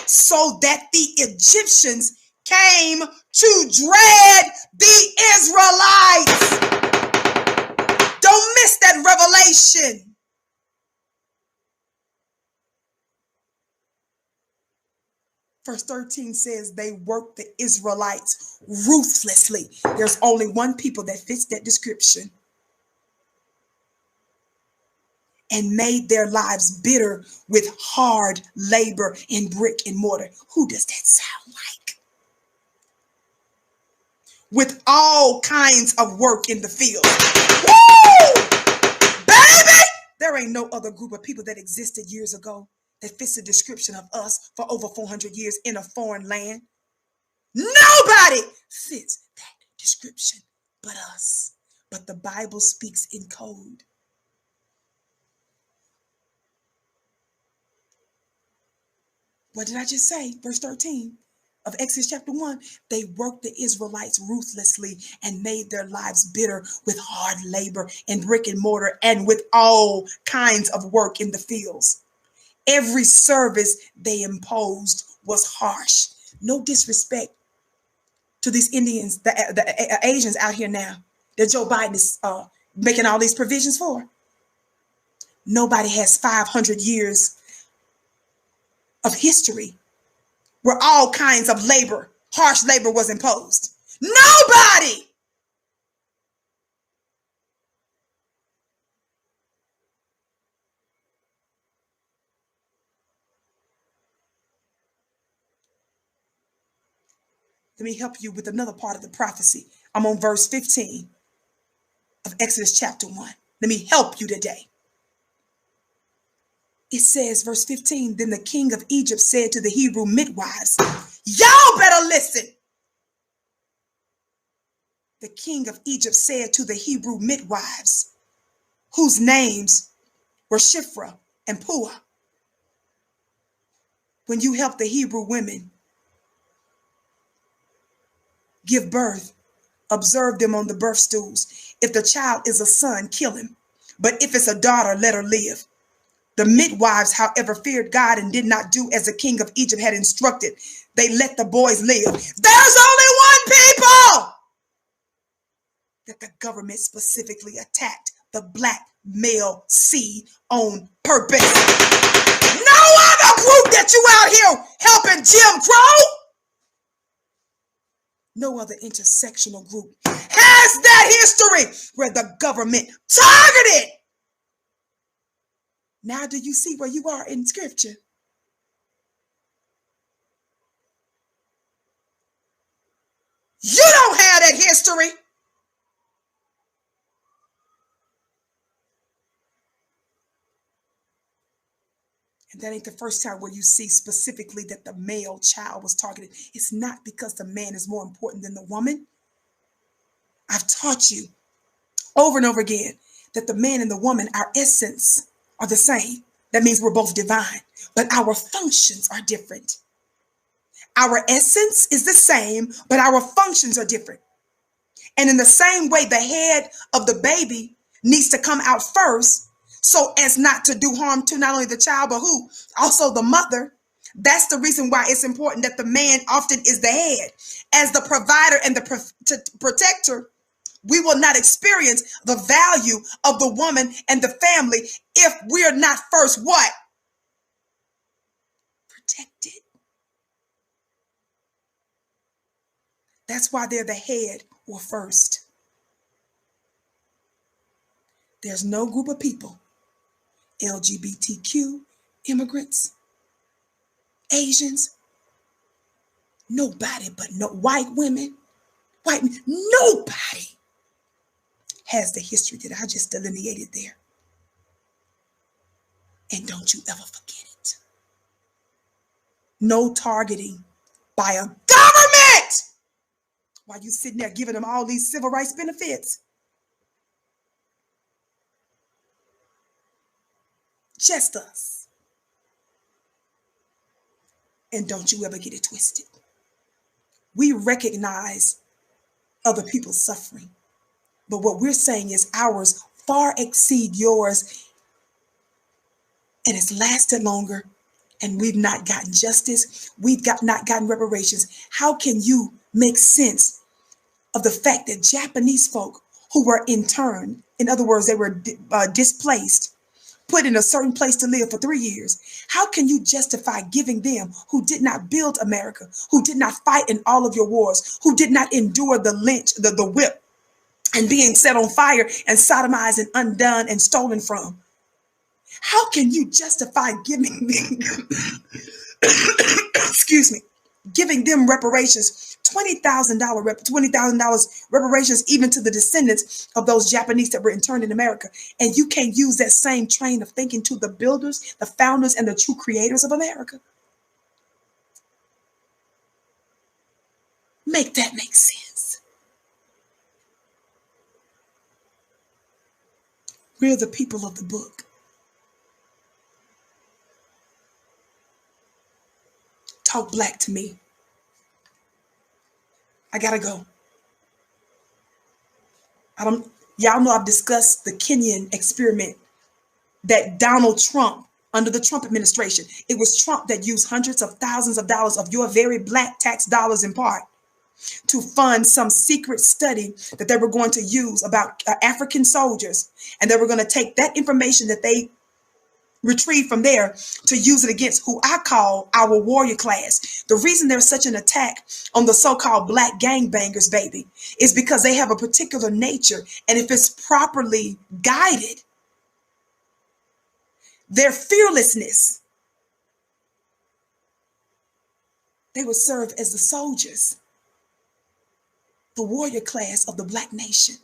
[SPEAKER 1] So that the Egyptians came to dread the Israelites. Don't miss that revelation. Verse 13 says they worked the Israelites ruthlessly. There's only one people that fits that description. And made their lives bitter with hard labor in brick and mortar. Who does that sound like? With all kinds of work in the field. Woo! Baby! There ain't no other group of people that existed years ago that fits the description of us for over 400 years in a foreign land. Nobody fits that description but us. But the Bible speaks in code. What did I just say? Verse 13 of Exodus chapter 1. They worked the Israelites ruthlessly and made their lives bitter with hard labor in brick and mortar and with all kinds of work in the fields. Every service they imposed was harsh. No disrespect to these Indians, the Asians out here now that Joe Biden is making all these provisions for. Nobody has 500 years of history where all kinds of labor, harsh labor was imposed. Nobody! Let me help you with another part of the prophecy. I'm on verse 15 of Exodus chapter 1. Let me help you today. It says, verse 15, then the king of Egypt said to the Hebrew midwives, y'all better listen. The king of Egypt said to the Hebrew midwives, whose names were Shiphrah and Puah, when you help the Hebrew women give birth, observe them on the birth stools. If the child is a son, kill him. But if it's a daughter, let her live. The midwives, however, feared God and did not do as the king of Egypt had instructed. They let the boys live. There's only one people that the government specifically attacked, the black male seed on purpose. No other group that you out here helping Jim Crow, no other intersectional group has that history where the government targeted. Now do you see where you are in scripture? You don't have that history. And that ain't the first time where you see specifically that the male child was targeted. It's not because the man is more important than the woman. I've taught you over and over again that the man and the woman, our essence are the same. That means we're both divine, but our functions are different. Our essence is the same, but our functions are different. And in the same way, the head of the baby needs to come out first so as not to do harm to not only the child, but who? Also the mother. That's the reason why it's important that the man often is the head. As the provider and the protector, we will not experience the value of the woman and the family if we're not first what? Protected. That's why they're the head or first. There's no group of people, LGBTQ, immigrants, Asians, nobody but no white women, nobody has the history that I just delineated there. And don't you ever forget it. No targeting by a government while you sitting there giving them all these civil rights benefits. Just us. And don't you ever get it twisted. We recognize other people's suffering, but what we're saying is ours far exceed yours, and it's lasted longer, and we've not gotten justice. We've not gotten reparations. How can you make sense of the fact that Japanese folk who were interned, in other words, they were displaced, put in a certain place to live for 3 years. How can you justify giving them, who did not build America, who did not fight in all of your wars, who did not endure the lynch, the whip, and being set on fire and sodomized and undone and stolen from? How can you justify giving them, excuse me, giving them reparations, $20,000 reparations, even to the descendants of those Japanese that were interned in America? And you can't use that same train of thinking to the builders, the founders, and the true creators of America. Make that make sense. We're the people of the book. Talk black to me. I gotta go. Y'all know I've discussed the Kenyan experiment that Donald Trump, under the Trump administration, it was Trump that used hundreds of thousands of dollars of your very black tax dollars in part to fund some secret study that they were going to use about African soldiers. And they were going to take that information that they retrieve from there to use it against who I call our warrior class. The reason there's such an attack on the so-called black gangbangers, baby, is because they have a particular nature. And if it's properly guided, their fearlessness, they would serve as the soldiers the warrior class of the Black nation.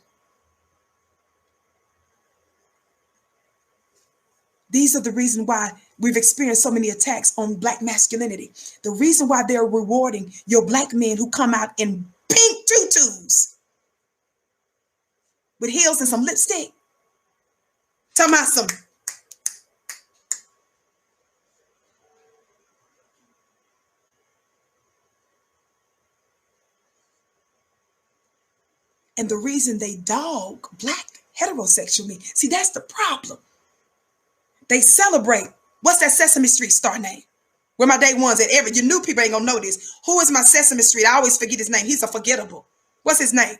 [SPEAKER 1] These are the reason why we've experienced so many attacks on Black masculinity. The reason why they're rewarding your Black men who come out in pink tutus with heels and some lipstick. Talking about some. And the reason they dog Black heterosexual men. See, that's the problem. They celebrate. What's that Sesame Street star name? Where my day ones at your new people ain't gonna know this. Who is my Sesame Street? I always forget his name. He's a forgettable. What's his name?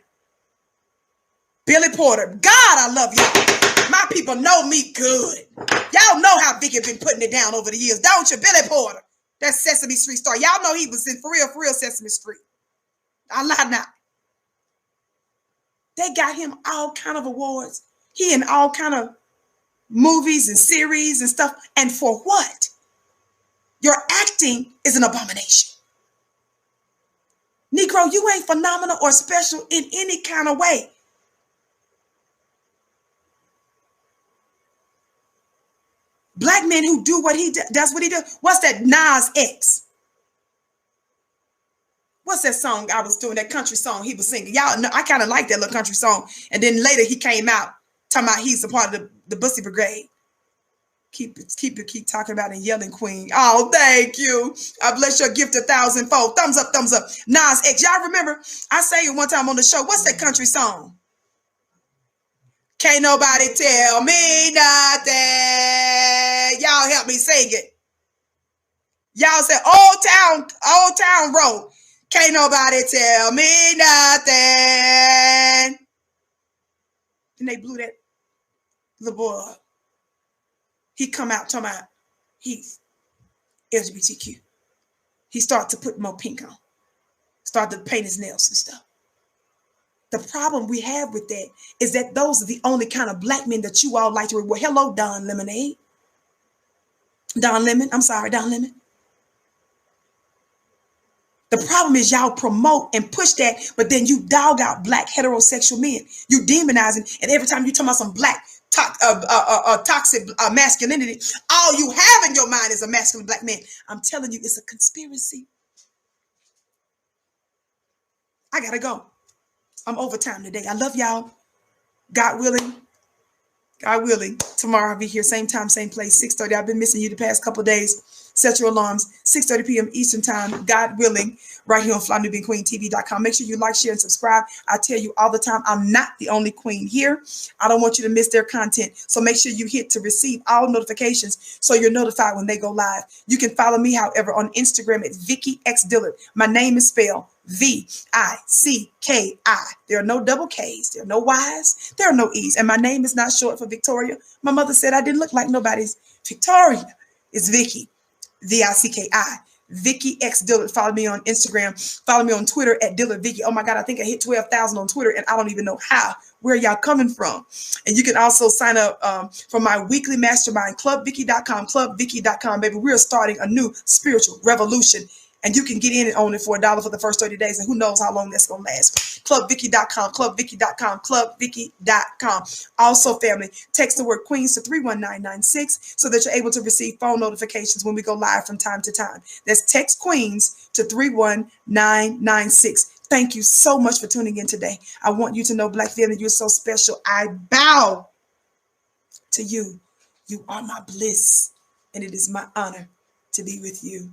[SPEAKER 1] Billy Porter. God, I love y'all. My people know me good. Y'all know how Vicky been putting it down over the years, don't you? Billy Porter. That Sesame Street star. Y'all know he was in for real Sesame Street. I lie now. They got him all kind of awards. He in all kind of movies and series and stuff. And for what? Your acting is an abomination. Negro, you ain't phenomenal or special in any kind of way. Black men who do what he does, what he does. What's that Nas X? What's that song I was doing, that country song he was singing? Y'all know, I kind of like that little country song. And then later he came out talking about he's a part of the Bussy Brigade. Keep talking about and yelling, Queen. Oh, thank you. I bless your gift 1,000-fold. Thumbs up, thumbs up. Nas X. Y'all remember? I sang it one time on the show. What's that country song? Can't nobody tell me nothing. Y'all help me sing it. Y'all said Old Town Road. Can't nobody tell me nothing. And they blew that little boy up. He come out talking about he's LGBTQ. He started to put more pink on. Started to paint his nails and stuff. The problem we have with that is that those are the only kind of Black men that you all like to read. Well, hello, Don Lemonade. Don Lemon. I'm sorry, Don Lemon. The problem is y'all promote and push that, but then you dog out Black heterosexual men. You demonizing, and every time you talk about some Black toxic masculinity, all you have in your mind is a masculine Black man. I'm telling you, it's a conspiracy. I gotta go. I'm overtime today. I love y'all. God willing, tomorrow I'll be here, same time, same place, 6:30. I've been missing you the past couple of days. Set your alarms, 6:30 p.m. Eastern time, God willing, right here on FlyNewBeingQueenTV.com. Make sure you like, share, and subscribe. I tell you all the time, I'm not the only queen here. I don't want you to miss their content. So make sure you hit to receive all notifications so you're notified when they go live. You can follow me, however, on Instagram at Vicky X Dillard. My name is spelled Vicki. There are no double K's. There are no Y's. There are no E's. And my name is not short for Victoria. My mother said I didn't look like nobody's Victoria. It's Vicky. Vicki. Vicky X Dillard. Follow me on Instagram. Follow me on Twitter at Dillard Vicky. Oh my God, I think I hit 12,000 on Twitter and I don't even know how. Where y'all coming from? And you can also sign up for my weekly mastermind, clubvicky.com, clubvicky.com, baby. We're starting a new spiritual revolution. And you can get in on it for $1 for the first 30 days. And who knows how long that's going to last. Clubvicky.com, clubvicky.com, clubvicky.com. Also, family, text the word Queens to 31996 so that you're able to receive phone notifications when we go live from time to time. That's text Queens to 31996. Thank you so much for tuning in today. I want you to know, Black family, you're so special. I bow to you. You are my bliss, and it is my honor to be with you.